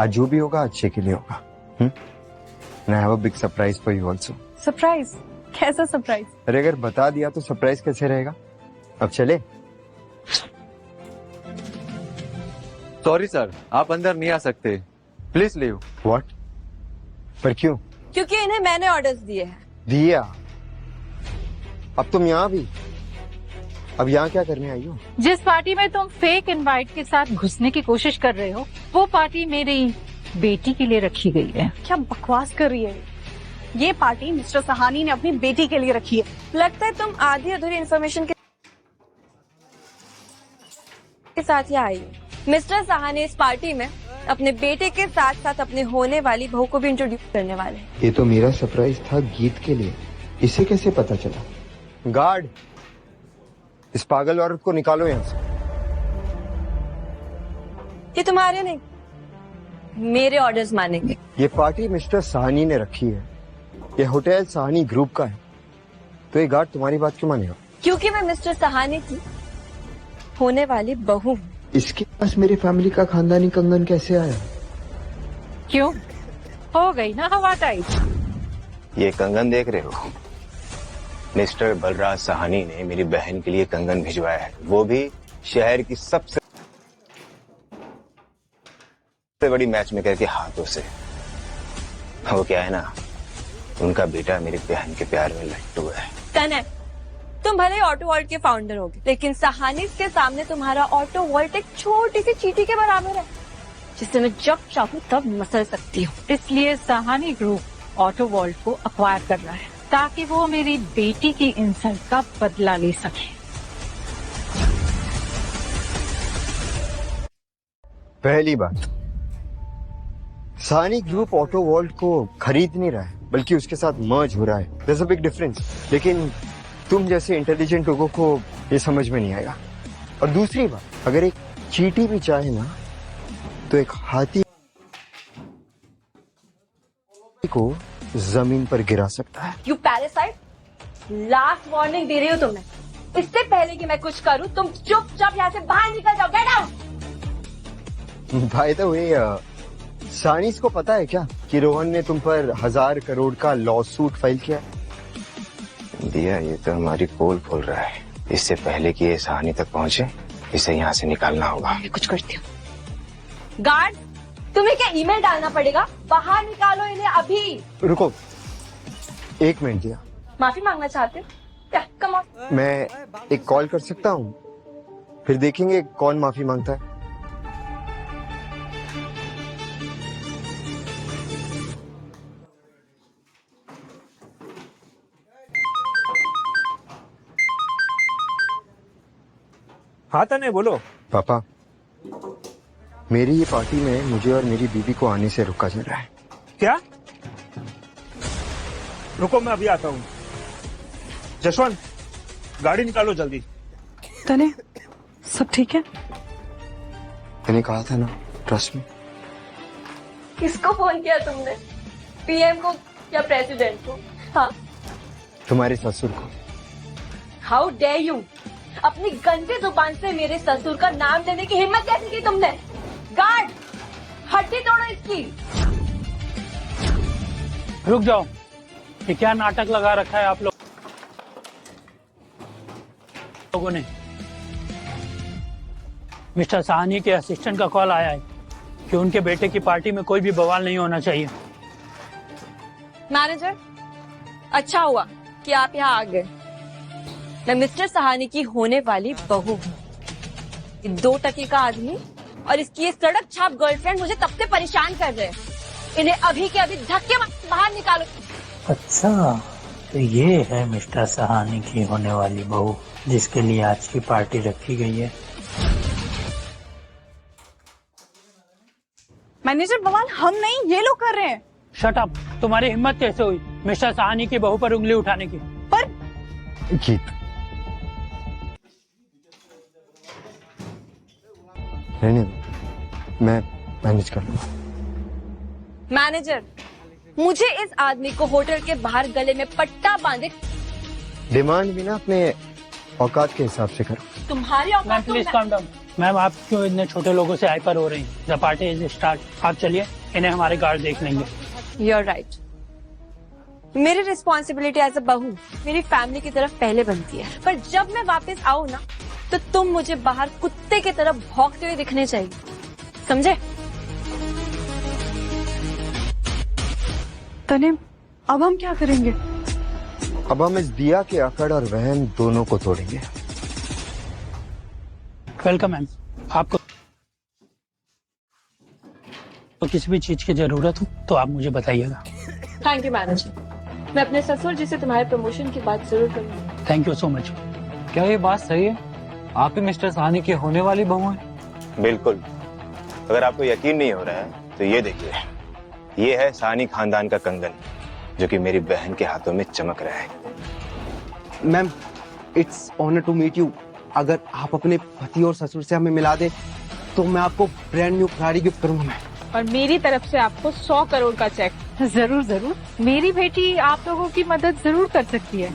आज जो भी होगा अच्छे के लिए होगा। And I have a big surprise for you also. Surprise? कैसा सरप्राइज? अरे अगर बता दिया तो सरप्राइज कैसे रहेगा? अब चले? सॉरी सर, आप अंदर नहीं आ सकते, प्लीज लीव। व्हाट? पर क्यों? क्योंकि इन्हें मैंने ऑर्डर्स दिए हैं। दिया? अब तुम यहाँ भी? अब यहाँ क्या करने आई हो? जिस पार्टी में तुम फेक इनवाइट के साथ घुसने की कोशिश कर रहे हो, वो पार्टी मेरी बेटी के लिए रखी गई है। क्या बकवास कर रही है? ये पार्टी मिस्टर सहानी ने अपनी बेटी के लिए रखी है। लगता है तुम आधी अधूरी इन्फॉर्मेशन के साथ यहाँ आई हो। मिस्टर सहानी इस पार्टी में अपने बेटे के साथ साथ अपने होने वाली बहू को भी इंट्रोड्यूस करने वाले हैं। ये तो मेरा सरप्राइज था गीत के लिए, इसे कैसे पता चला? गार्ड, इस पागल औरत को निकालो यहाँ से। ये तुम्हारे नहीं, मेरे ऑर्डर्स मानेंगे। ये पार्टी मिस्टर सहानी ने रखी है, ये होटल सहानी ग्रुप का है, तो ये गार्ड तुम्हारी बात क्यों मानेगा? क्योंकि मैं मिस्टर सहानी की होने वाली बहू हूँ। इसके पास मेरी फैमिली का खानदानी कंगन कैसे आया? क्यों? हो गई ना हवा टाइट। ये कंगन देख रहे हो? मिस्टर बलराज साहनी ने मेरी बहन के लिए कंगन भिजवाया है, वो भी शहर की सबसे बड़ी मैच मेकर के हाथों से। वो क्या है ना, उनका बेटा मेरी बहन के प्यार में लट्टू है। तनय, तुम भले ही ऑटो वर्ल्ड के फाउंडर होगे, लेकिन सहानी के सामने तुम्हारा ऑटो वर्ल्ड एक छोटी सी चींटी के बराबर है, जिसे मैं जब चाहूँ तब मसल सकती हूँ। इसलिए सहानी ग्रुप ऑटो वर्ल्ड को अक्वायर कर रहा है ताकि वो मेरी बेटी की इंसल्ट का बदला ले सके। पहली बात, सानी ग्रुप ऑटो वर्ल्ड को खरीद नहीं रहा है, बल्कि उसके साथ मर्ज हो रहा है। There's a big difference। लेकिन तुम जैसे इंटेलिजेंट लोगों को ये समझ में नहीं आएगा। और दूसरी बात, अगर एक चींटी भी चाहे ना, तो एक हाथी को जमीन पर गिरा सकता है। यू पैरासाइट, लास्ट वार्निंग दे रही हो तुम्हें। इससे पहले कि मैं कुछ करूं, तुम चुपचाप यहाँ से बाहर निकल जाओ। Get out. भाई तो वे सानीस को पता है क्या कि रोहन ने तुम पर 1000 करोड़ का लॉ सूट फाइल किया? दिया, ये तो हमारी पोल खोल रहा है। इससे पहले कि ये सहानी तक पहुंचे, इसे यहाँ से निकालना होगा। मैं कुछ करती हूँ। गार्ड, तुम्हें क्या ईमेल डालना पड़ेगा? बाहर निकालो इन्हें अभी। रुको 1 मिनट दिया। माफी मांगना चाहते हो? क्या? Come on. मैं एक कॉल कर सकता हूँ, फिर देखेंगे कौन माफी मांगता है। हाँ तने, बोलो। पापा, मेरी ये पार्टी में मुझे और मेरी बीवी को आने से रोका जा रहा है। क्या? रुको, मैं अभी आता हूँ। जशवंत, गाड़ी निकालो जल्दी। तने, सब ठीक है? मैंने कहा था ना, ट्रस्ट में। किसको फोन किया तुमने? पीएम को या प्रेसिडेंट को? हाँ, तुम्हारे ससुर को। How dare you! अपनी गंदी जुबान से मेरे ससुर का नाम लेने की हिम्मत कैसे की तुमने? गार्ड, हड्डी तोड़ो इसकी। रुक जाओ, ये क्या नाटक लगा रखा है आप लोगों ने? मिस्टर साहनी के असिस्टेंट का कॉल आया है कि उनके बेटे की पार्टी में कोई भी बवाल नहीं होना चाहिए। मैनेजर, अच्छा हुआ कि आप यहाँ आ गए। मैं मिस्टर सहानी की होने वाली बहू हूँ। 2 टके का आदमी और इसकी ये सड़क छाप गर्लफ्रेंड मुझे तब से परेशान कर रहे हैं। इन्हें अभी के अभी धक्के मार बाहर निकालो। अच्छा, तो ये है मिस्टर सहानी की होने वाली बहू जिसके लिए आज की पार्टी रखी गई है। मैनेजर, बवाल हम नहीं, ये लोग कर रहे हैं। Shut up! तुम्हारी हिम्मत कैसे हुई मिस्टर सहानी की बहू पर उंगली उठाने की? पर गीत, रहने दो, मैं मैनेज कर लूंगा। मैनेजर, मुझे इस आदमी को होटल के बाहर गले में पट्टा बांधे। डिमांड भी ना अपने औकात के हिसाब से करो। तुम्हारी मैम औकात प्लीज काम डाउन। मैम, आप क्यों इतने छोटे लोगों से हाइपर हो रही हैं? The party is start. आप चलिए, इन्हें हमारे गार्ड देख लेंगे। You're right. मेरी रिस्पॉन्सिबिलिटी एज अ बहू मेरी फैमिली की तरफ पहले बनती है, पर जब मैं वापस आऊँ ना, तो तुम मुझे बाहर कुत्ते की तरफ भौंकते हुए दिखने चाहिए, समझे? तने, अब हम क्या करेंगे? अब हम इस दिया के अकड़ और वहम दोनों को तोड़ेंगे। Welcome ma'am. आपको तो किसी भी चीज की जरूरत हो तो आप मुझे बताइएगा। थैंक यू मैनेजर, मैं अपने ससुर जी से तुम्हारे प्रमोशन की बात जरूर करूंगी। Thank you so much. क्या ये बात सही है? आप ही मिस्टर सहानी की होने वाली बहू हैं? बिल्कुल। अगर आपको यकीन नहीं हो रहा है तो ये देखिए, ये है सहानी खानदान का कंगन जो कि मेरी बहन के हाथों में चमक रहा है। Ma'am, it's honour to meet you. अगर आप अपने पति और ससुर से हमें मिला दे तो मैं आपको ब्रांड न्यू फरारी गिफ्ट करूंगा मैम। और मेरी तरफ से आपको 100 करोड़ का चेक। जरूर जरूर, मेरी बेटी आप लोगों की मदद जरूर कर सकती है।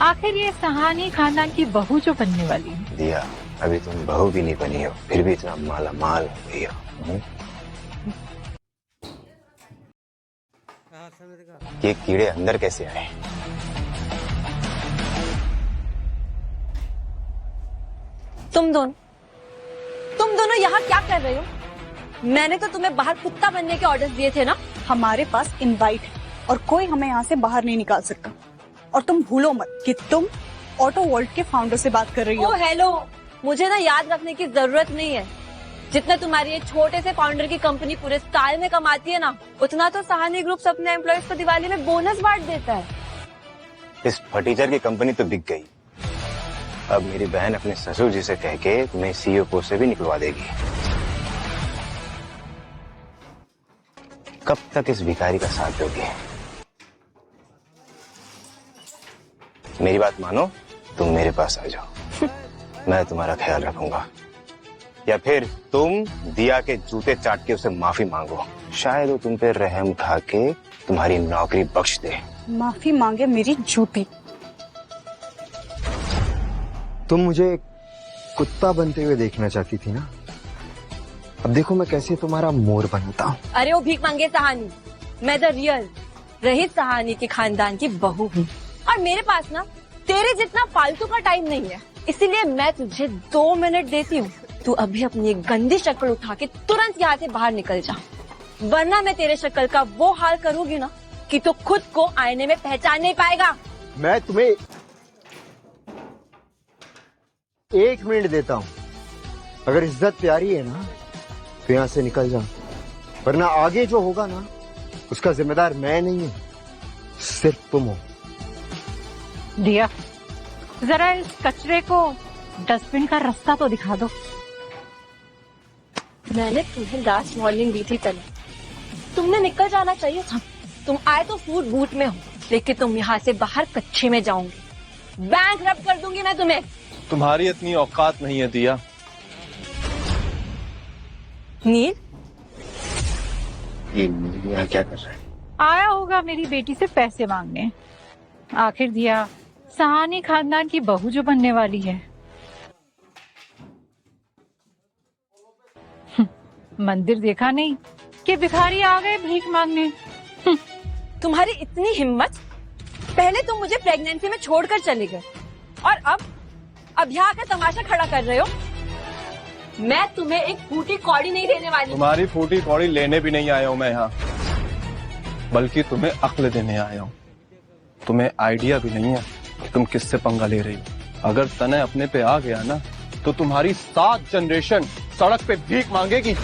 आखिर ये सहानी खानदान की बहू जो बनने वाली है। दिया, अभी तुम बहू भी नहीं बनी हो, फिर भी इतना माला माल हो गई हो। कि ये कीड़े अंदर कैसे आए। तुम दोनों यहाँ क्या कर रहे हो? मैंने तो तुम्हें बाहर कुत्ता बनने के ऑर्डर्स दिए थे ना। हमारे पास इनवाइट है और कोई हमें यहाँ से बाहर नहीं निकाल सकता। और तुम भूलो मत कि तुम ऑटो वर्ल्ड के फाउंडर से बात कर रही हो। ओ हेलो, मुझे ना याद रखने की जरूरत नहीं है। जितना तुम्हारी ये छोटे से फाउंडर की कंपनी पूरे साल में कमाती है ना, उतना तो सहानी ग्रुप अपने एम्प्लॉयज को दिवाली में बोनस बांट देता है। इस फटीचर की कंपनी तो बिक गई, अब मेरी बहन अपने ससुर जी से कह के तुम्हें सीईओ पोस्ट से भी निकलवा देगी। कब तक इस भिखारी का साथ दोगे? मेरी बात मानो, तुम मेरे पास आ जाओ, मैं तुम्हारा ख्याल रखूंगा। या फिर तुम दिया के जूते चाट के उसे माफी मांगो, शायद वो तुम पे रहम खा के तुम्हारी नौकरी बख्श दे। माफी मांगे मेरी जूती। तुम मुझे कुत्ता बनते हुए देखना चाहती थी ना, अब देखो मैं कैसे तुम्हारा मोर बनता हूँ। अरे वो भीख मांगे सहानी, मैं द रियल रहीस सहानी के खानदान की बहू हूँ और मेरे पास ना तेरे जितना फालतू का टाइम नहीं है, इसीलिए मैं तुझे 2 मिनट देती हूँ। तू अभी अपनी एक गंदी शक्ल उठा के तुरंत यहाँ से बाहर निकल जा, वरना मैं तेरे शक्ल का वो हाल करूंगी ना कि तू खुद को आईने में पहचान नहीं पाएगा। मैं तुम्हें 1 मिनट देता हूँ, अगर इज्जत प्यारी है ना तो यहाँ से निकल जाओ, वरना आगे जो होगा ना उसका जिम्मेदार मैं नहीं हूँ, सिर्फ तुम हो। दिया, जरा इस कचरे को डस्टबिन का रास्ता तो दिखा दो। मैंने तुम्हें लास्ट वार्निंग दी थी तने, तुमने निकल जाना चाहिए था। तुम आए तो फूट बूट में हो, लेकिन तुम यहाँ से बाहर कच्चे में जाओगे। बैंकरप्ट कर दूंगी मैं तुम्हें। तुम्हारी इतनी औकात नहीं है दिया। नील, यहाँ क्या कर रहा है? आया होगा मेरी बेटी से पैसे मांगने। आखिर दिया सहानी खानदान की बहू जो बनने वाली है। मंदिर देखा नहीं कि भिखारी आ गए भीख मांगने। तुम्हारी इतनी हिम्मत, पहले तुम मुझे प्रेगनेंसी में छोड़कर चले गए और अब यहाँ का तमाशा खड़ा कर रहे हो। मैं तुम्हें एक फूटी कौड़ी नहीं देने वाली। तुम्हारी फूटी कौड़ी लेने भी नहीं आया हूँ मैं यहाँ, बल्कि तुम्हें अक्ल देने आया हूँ। तुम्हें आइडिया भी नहीं है कि तुम किससे पंगा ले रही हो। अगर तने अपने पे आ गया ना तो तुम्हारी 7 जनरेशन सड़क पे भीख मांगेगी।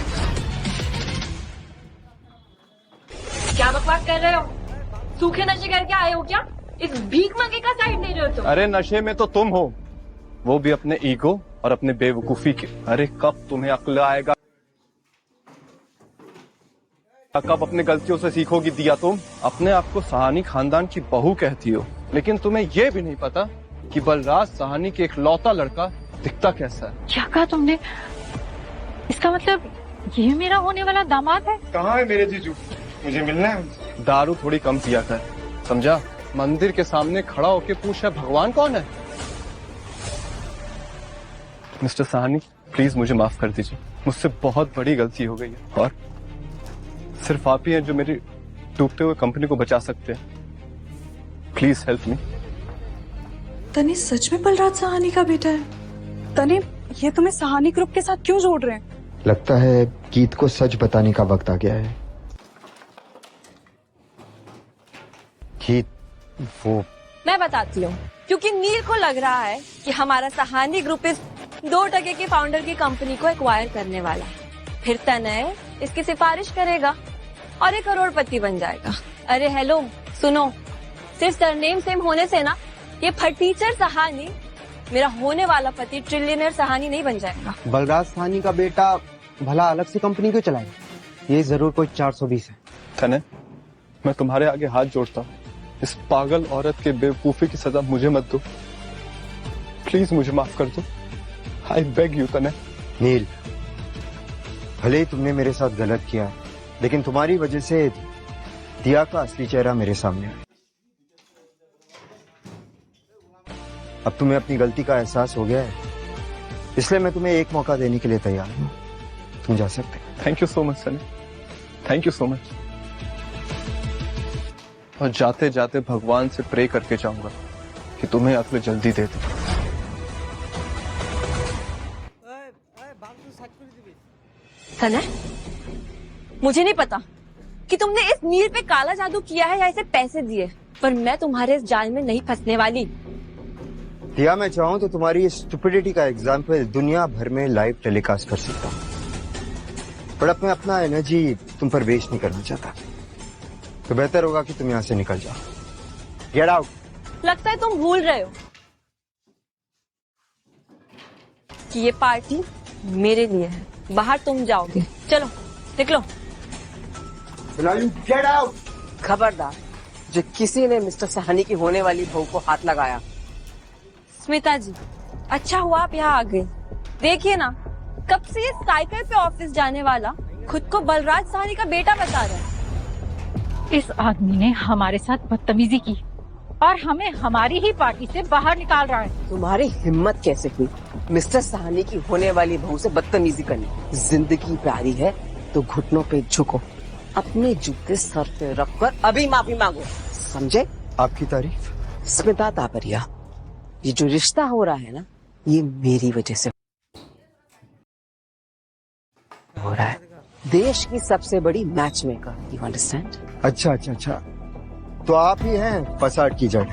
क्या बकवास कर रहे हो? सूखे नशे करके आए हो क्या? इस भीख मांगे का साइड ले रहे हो तुम? अरे नशे में तो तुम हो, वो भी अपने ईगो और अपने बेवकूफी के। अरे कब तुम्हें अक्ल आएगा? कब अपनी गलतियों से सीखोगी दिया? तुम अपने आप को सहानी खानदान की बहू कहती हो, लेकिन तुम्हें यह भी नहीं पता कि बलराज सहानी के इकलौता लड़का दिखता कैसा है। क्या कहा तुमने? इसका मतलब ये मेरा होने वाला दामाद है? कहाँ है मेरे जीजू? मुझे मिलना है। दारू थोड़ी कम पिया कर, समझा? मंदिर के सामने खड़ा होके पूछ है भगवान कौन है? मिस्टर सहानी, प्लीज मुझे माफ कर दीजिए, मुझसे बहुत बड़ी गलती हो गई है और सिर्फ आप ही हैं जो मेरी डूबते हुए कंपनी को बचा सकते हैं। Please help me. तने सच में बलराज सहानी का बेटा है? तने ये तुम्हें सहानी ग्रुप के साथ क्यों जोड़ रहे हैं? लगता है गीत को सच बताने का वक्त आ गया है। गीत, वो मैं बताती हूँ, क्योंकि नील को लग रहा है कि हमारा सहानी ग्रुप इस 2% के फाउंडर की कंपनी को एक्वायर करने वाला है। फिर तनय इसकी सिफारिश करेगा और 1 करोड़पति बन जाएगा। अरे हेलो, सुनो, सिर्फ सरनेम सेम होने से ना ये फटीचर सहानी मेरा होने वाला पति ट्रिलियनर सहानी नहीं बन जाएगा। बलराज सहानी का बेटा भला अलग से कंपनी क्यों चलाएगा? ये जरूर कोई 420 है। तने, मैं तुम्हारे आगे हाथ जोड़ता हूँ, इस पागल औरत के बेवकूफी की सजा मुझे मत दो। प्लीज मुझे माफ कर दो। आई बेग यू तने। नील, भले ही तुमने मेरे साथ गलत किया, लेकिन तुम्हारी वजह से दिया का असली चेहरा मेरे सामने आया। अब तुम्हें अपनी गलती का एहसास हो गया है, इसलिए मैं तुम्हें एक मौका देने के लिए तैयार हूँ। तुम जा सकते हो। Thank you so much Sunny, thank you so much. और जाते जाते भगवान से प्रे करके जाऊंगा कि तुम्हें अक्ल जल्दी दे दे। तनय, मुझे नहीं पता कि तुमने इस नील पे काला जादू किया है या इसे पैसे दिए, पर मैं तुम्हारे इस जाल में नहीं फंसने वाली। दिया, मैं चाहूं तो तुम्हारी इस स्टुपिडिटी का एग्जाम्पल दुनिया भर में लाइव टेलीकास्ट कर सकता हूं, पर अब मैं अपना एनर्जी तुम पर वेस्ट नहीं करना चाहता, तो बेहतर होगा कि तुम यहां से निकल जाओ। Get out. लगता है तुम भूल रहे हो कि ये पार्टी मेरे लिए है। बाहर तुम जाओगे, चलो निकलो। Get out. खबरदार, जो किसी ने मिस्टर सहानी की होने वाली बहू को हाथ लगाया। स्मिता जी, अच्छा हुआ आप यहाँ आ गए। देखिए ना, कब से ये साइकिल पे ऑफिस जाने वाला खुद को बलराज सहानी का बेटा बता रहा है। इस आदमी ने हमारे साथ बदतमीजी की और हमें हमारी ही पार्टी से बाहर निकाल रहा है। तुम्हारी हिम्मत कैसे हुई मिस्टर सहानी की होने वाली बहू से बदतमीजी करनी? जिंदगी प्यारी है तो घुटनों पे झुको, अपने जूते सर पे रखकर अभी माफी मांगो, समझे? आपकी तारीफ। स्मिता तापरिया, ये जो रिश्ता हो रहा है ना, ये मेरी वजह से हो रहा है। देश की सबसे बड़ी मैच मेकर, यू अंडरस्टैंड? अच्छा अच्छा अच्छा, तो आप ही हैं फसाद की जड़।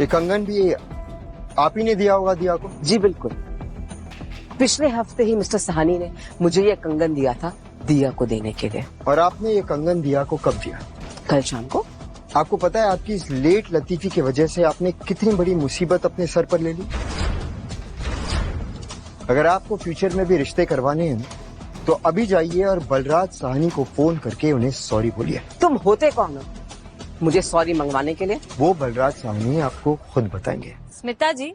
ये कंगन भी आप ही ने दिया होगा दिया को? जी बिल्कुल। पिछले हफ्ते ही मिस्टर सहानी ने मुझे ये कंगन दिया था दिया को देने के लिए। और आपने ये कंगन दिया को कब दिया? कल शाम को। आपको पता है आपकी इस लेट लतीफी की वजह से आपने कितनी बड़ी मुसीबत अपने सर पर ले ली? अगर आपको फ्यूचर में भी रिश्ते करवाने हैं तो अभी जाइए और बलराज सहानी को फोन करके उन्हें सॉरी बोलिए। तुम होते कौन हो मुझे सॉरी मंगवाने के लिए? वो बलराज सहानी आपको खुद बताएंगे। स्मिता जी,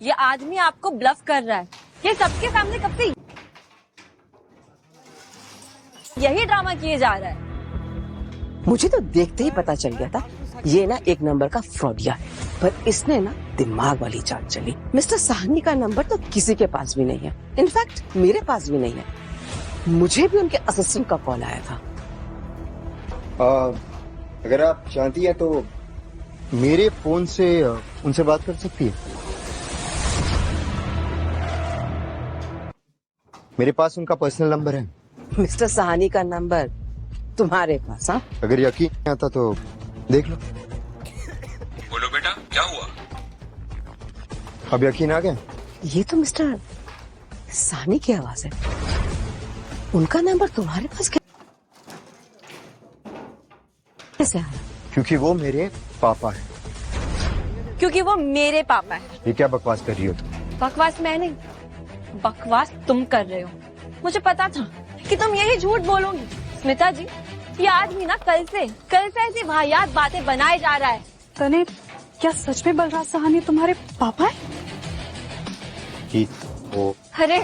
ये आदमी आपको ब्लफ कर रहा है। ये सबके सामने कब से यही ड्रामा किए जा रहा है। मुझे तो देखते ही पता चल गया था ये ना एक नंबर का फ्रॉडिया है, पर इसने ना दिमाग वाली चाल चली। मिस्टर सहानी का नंबर तो किसी के पास भी नहीं है, इनफैक्ट मेरे पास भी नहीं है। मुझे भी उनके असिस्टेंट का कॉल आया था। अगर आप चाहती है तो मेरे फोन से उनसे बात कर सकती है। मेरे पास उनका पर्सनल नंबर है। मिस्टर सहानी का नंबर तुम्हारे पास? हाँ, अगर यकीन नहीं आता तो देख लो। बोलो बेटा, क्या हुआ? अब यकीन आ गया? ये तो मिस्टर सहानी की आवाज है। उनका नंबर तुम्हारे पास कैसे आया? क्योंकि वो मेरे पापा है। क्योंकि वो मेरे पापा है। ये क्या बकवास कर रही हो तुम? बकवास मैं नहीं, बकवास तुम कर रहे हो। मुझे पता था कि तुम यही झूठ बोलोगी। स्मिता जी, ये आदमी ना कल से ऐसी वाहियात बातें बनाए जा रहा है। तने, क्या सच में बलराज सहानी तुम्हारे पापा है? वो अरे,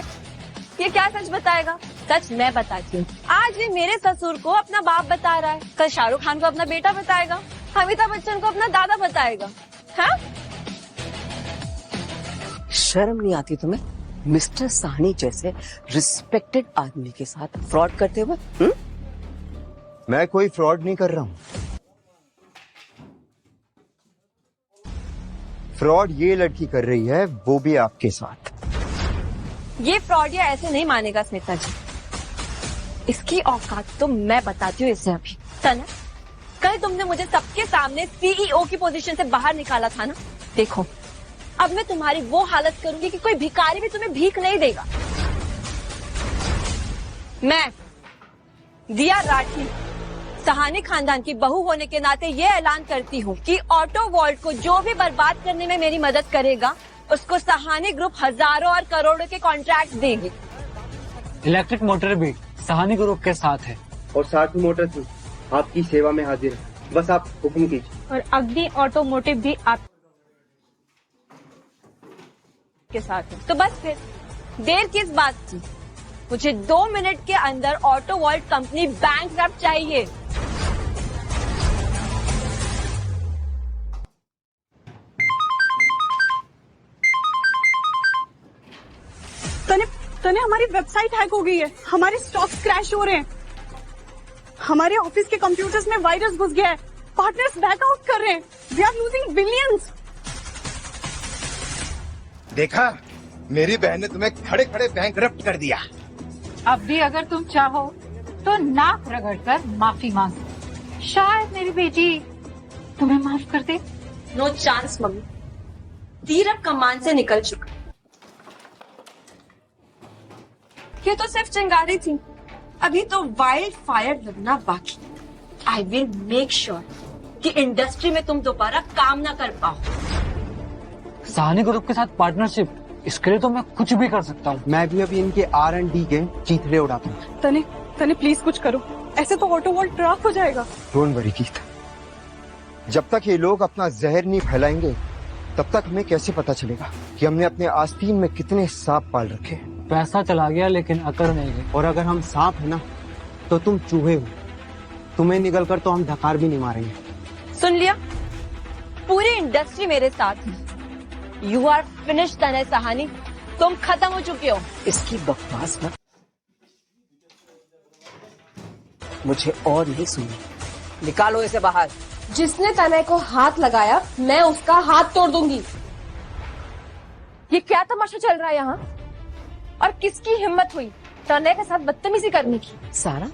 ये क्या सच बताएगा? सच मैं बताती हूँ। आज ये मेरे ससुर को अपना बाप बता रहा है, कल शाहरुख खान को अपना बेटा बताएगा, अमिताभ बच्चन को अपना दादा बताएगा। हाँ? शर्म नहीं आती तुम्हें मिस्टर सहानी जैसे रिस्पेक्टेड आदमी के साथ फ्रॉड करते हुए? मैं कोई फ्रॉड नहीं कर रहा हूँ। फ्रॉड ये लड़की कर रही है, वो भी आपके साथ। ये फ्रॉडिया ऐसे नहीं मानेगा स्मिता जी। इसकी औकात तो मैं बताती हूँ इसे अभी। तना, कल तुमने मुझे सबके सामने सीईओ की पोजीशन से बाहर निकाला था ना? देखो, अब मैं तुम्हारी वो हालत करूंगी कि कोई भिखारी भी तुम्हें भीख नहीं देगा। मैं दिया राठी सहानी खानदान की बहू होने के नाते ये ऐलान करती हूँ कि ऑटो वॉल्ट को जो भी बर्बाद करने में मेरी मदद करेगा, उसको सहानी ग्रुप हजारों और करोड़ों के कॉन्ट्रैक्ट देगी। इलेक्ट्रिक मोटर भी सहानी ग्रुप के साथ है और साथ ही मोटर भी आपकी सेवा में हाजिर है। बस आप हुक्म कीजिए। और अग्नि ऑटोमोटिव भी आप के साथ है। तो बस फिर देर किस बात की? मुझे 2 मिनट के अंदर ऑटो वॉल्ट कंपनी बैंकरप्ट चाहिए। तने हमारी वेबसाइट हैक हो गई है, हमारे स्टॉक्स क्रैश हो रहे हैं। हमारे ऑफिस के कंप्यूटर्स में वायरस घुस गया है, पार्टनर्स बैकआउट कर रहे हैं, वी आर लूजिंग बिलियंस। देखा, मेरी बहन ने तुम्हें खड़े खड़े बैंकरप्ट कर दिया। अब भी अगर तुम चाहो तो नाक रगड़कर माफी मांगो, शायद मेरी बेटी तुम्हें माफ कर दे। नो चांस मम्मी, तीर अब कमान से निकल चुका। ये तो सिर्फ चिंगारी थी, अभी तो वाइल्ड फायर लगना बाकी। आई विल मेक श्योर कि इंडस्ट्री में तुम दोबारा काम ना कर पाओ। सहानी ग्रुप के साथ पार्टनरशिप, इसके लिए तो मैं कुछ भी कर सकता हूँ। मैं भी अभी इनके R&D के चीथड़े उड़ाता हूँ। तने प्लीज कुछ करो, ऐसे तो ऑटो वर्ल्ड ट्रैप हो जाएगा। डोंट वरी गीत, जब तक ये लोग अपना जहर नहीं फैलाएंगे तब तक हमें कैसे पता चलेगा कि हमने अपने आस्तीन में कितने सांप पाल रखे। पैसा चला गया लेकिन अकड़ नहीं गई। और अगर हम सांप है ना तो तुम चूहे हो, तुम्हें निगल कर तो हम धकार भी नहीं मारेंगे। सुन लिया, पूरी इंडस्ट्री मेरे साथ है। यू आर फिनिश्ड तने सहानी, तुम खत्म हो चुके हो। इसकी बकवास मत, मुझे और नहीं सुननी। निकालो इसे बाहर। जिसने तने को हाथ लगाया मैं उसका हाथ तोड़ दूंगी। ये क्या तमाशा चल रहा है यहाँ? और किसकी हिम्मत हुई तने के साथ बदतमीजी करने की? सारा,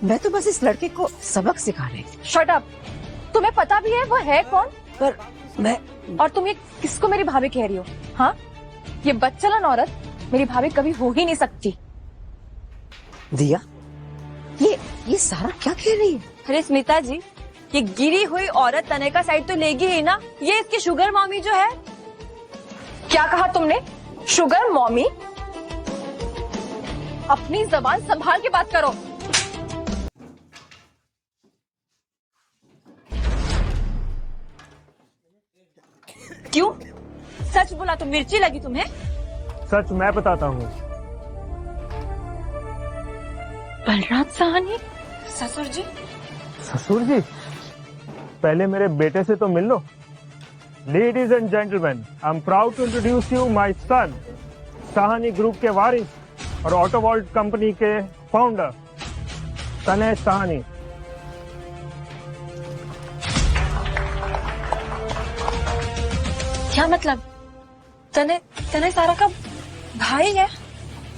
मैं तो बस इस लड़के को सबक सिखा रही थी। शट अप, तुम्हें पता भी है वो है कौन? पर मैं, और तुम ये किसको मेरी भाभी कह रही हो? हाँ, ये बच्चलन औरत मेरी भाभी कभी हो ही नहीं सकती। दिया, ये सारा क्या कह रही है? अरे स्मिता जी, ये गिरी हुई औरत तने का साइड तो लेगी ही ना। ये इसकी शुगर मॉमी जो है। क्या कहा तुमने? Sugar mommy? अपनी जबान संभाल के बात करो। क्यों? सच बोला तो मिर्ची लगी तुम्हें? सच मैं बताता हूँ। बलराज सहानी? ससुर जी? ससुर जी, पहले मेरे बेटे से तो मिल लो। Ladies and gentleman, I am proud to introduce you my son, Sahani group के वारिस और ऑटो वर्ल्ड कंपनी के फाउंडर तने सहानी। क्या मतलब? तने सारा का भाई है?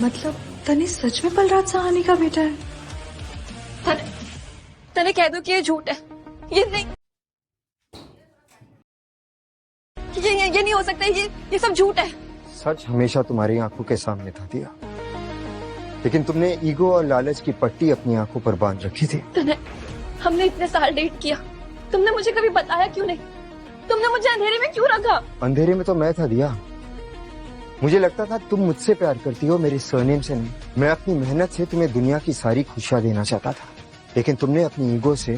मतलब तने सच में बलराज सहानी का बेटा है? तने कह दो कि ये झूठ है। ये नहीं, ये नहीं हो सकता। ये सब झूठ है। सच हमेशा तुम्हारी आंखों के सामने था दिया, लेकिन तुमने ईगो और लालच की पट्टी अपनी आंखों पर बांध रखी थी। हमने इतने साल डेट किया, तुमने मुझे कभी बताया क्यों नहीं? तुमने मुझे अंधेरे में क्यों रखा? अंधेरे में तो मैं था दिया। मुझे लगता था तुम मुझसे प्यार करती हो, मेरे सरनेम से नहीं। मैं अपनी मेहनत से तुम्हें दुनिया की सारी खुशियां देना चाहता था, लेकिन तुमने अपनी ईगो से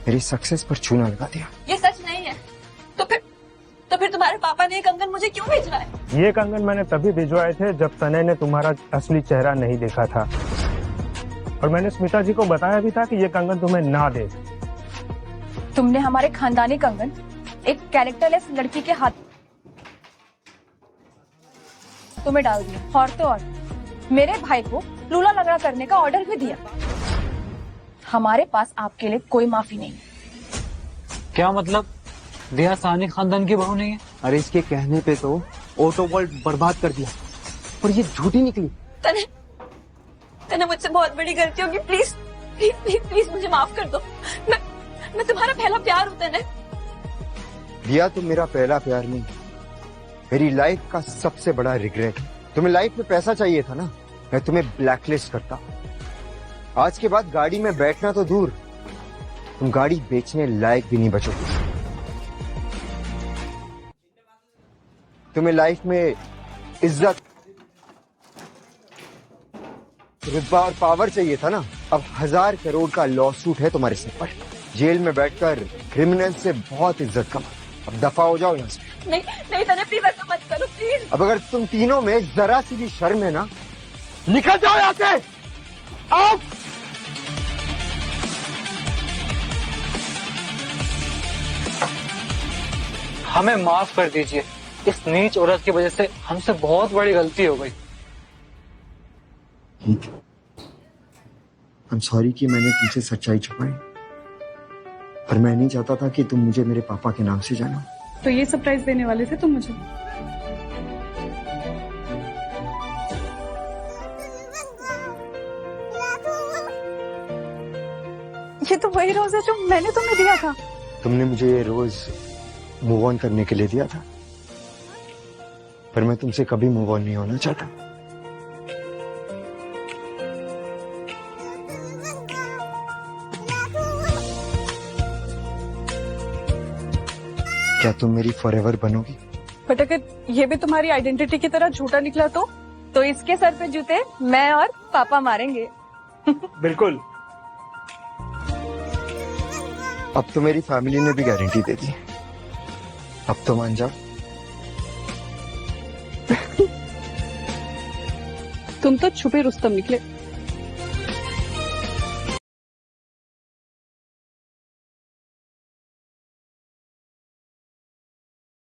मेरी सक्सेस पर चूना लगा दिया। ये सच नहीं है। तो फिर तुम्हारे पापा ने ये कंगन मुझे क्यों भेजा है? ये कंगन मैंने तभी भिजवाए थे जब तने ने तुम्हारा असली चेहरा नहीं देखा था, और मैंने स्मिता जी को बताया भी था कि ये कंगन तुम्हें ना दे। तुमने हमारे खानदानी कंगन एक कैरेक्टरलेस लड़की के हाथ तुम्हें डाल दिया, और तो और मेरे भाई को लूला लगड़ा करने का ऑर्डर भी दिया। हमारे पास आपके लिए कोई माफी नहीं। क्या मतलब? दिया सहानी खानदान की बहू नहीं है? अरे इसके कहने पे तो ऑटो वर्ल्ड बर्बाद कर दिया, और ये झूठी निकली। तने मुझसे बहुत बड़ी गलती होगी। प्लीज प्लीज प्लीज प्लीज मुझे माफ कर दो। मैं तुम्हारा पहला प्यार हूं तने। दिया, तुम मेरा पहला प्यार नहीं, मेरी लाइफ का सबसे बड़ा रिग्रेट। तुम्हें लाइफ में पैसा चाहिए था ना, मैं तुम्हें ब्लैकलिस्ट करता। आज के बाद गाड़ी में बैठना तो दूर, तुम गाड़ी बेचने लायक भी नहीं बचोगे। तुम्हें लाइफ में इज्जत, रुतबा और पावर चाहिए था ना, अब 1000 करोड़ का लॉ सूट है तुम्हारे सिर पर। जेल में बैठकर क्रिमिनल से बहुत इज्जत कमा। अब दफा हो जाओ यहाँ से। नहीं तने प्लीज ऐसा मत करो प्लीज। अब अगर तुम तीनों में जरा सी भी शर्म है ना, निकल जाओ यहाँ से। आओ। हमें माफ कर दीजिए, इस नीच औरत की वजह से हमसे बहुत बड़ी गलती हो गई। I'm sorry कि मैंने तुमसे सच्चाई छुपाई, पर मैं नहीं चाहता था कि तुम मुझे मेरे पापा के नाम से जानो। तो ये सरप्राइज देने वाले थे तुम मुझे? ये तो वही रोज है जो मैंने तुम्हें दिया था। तुमने मुझे ये रोज मूव ऑन करने के लिए दिया था, पर मैं तुमसे कभी मूव ऑन नहीं होना चाहता। क्या तुम मेरी फॉरएवर बनोगी? बट अगर ये भी तुम्हारी आइडेंटिटी की तरह झूठा निकला तो इसके सर पे जूते मैं और पापा मारेंगे। बिल्कुल। अब तो मेरी फैमिली ने भी गारंटी दे दी, अब तो मान जाओ। तुम तो छुपे रुस्तम निकले।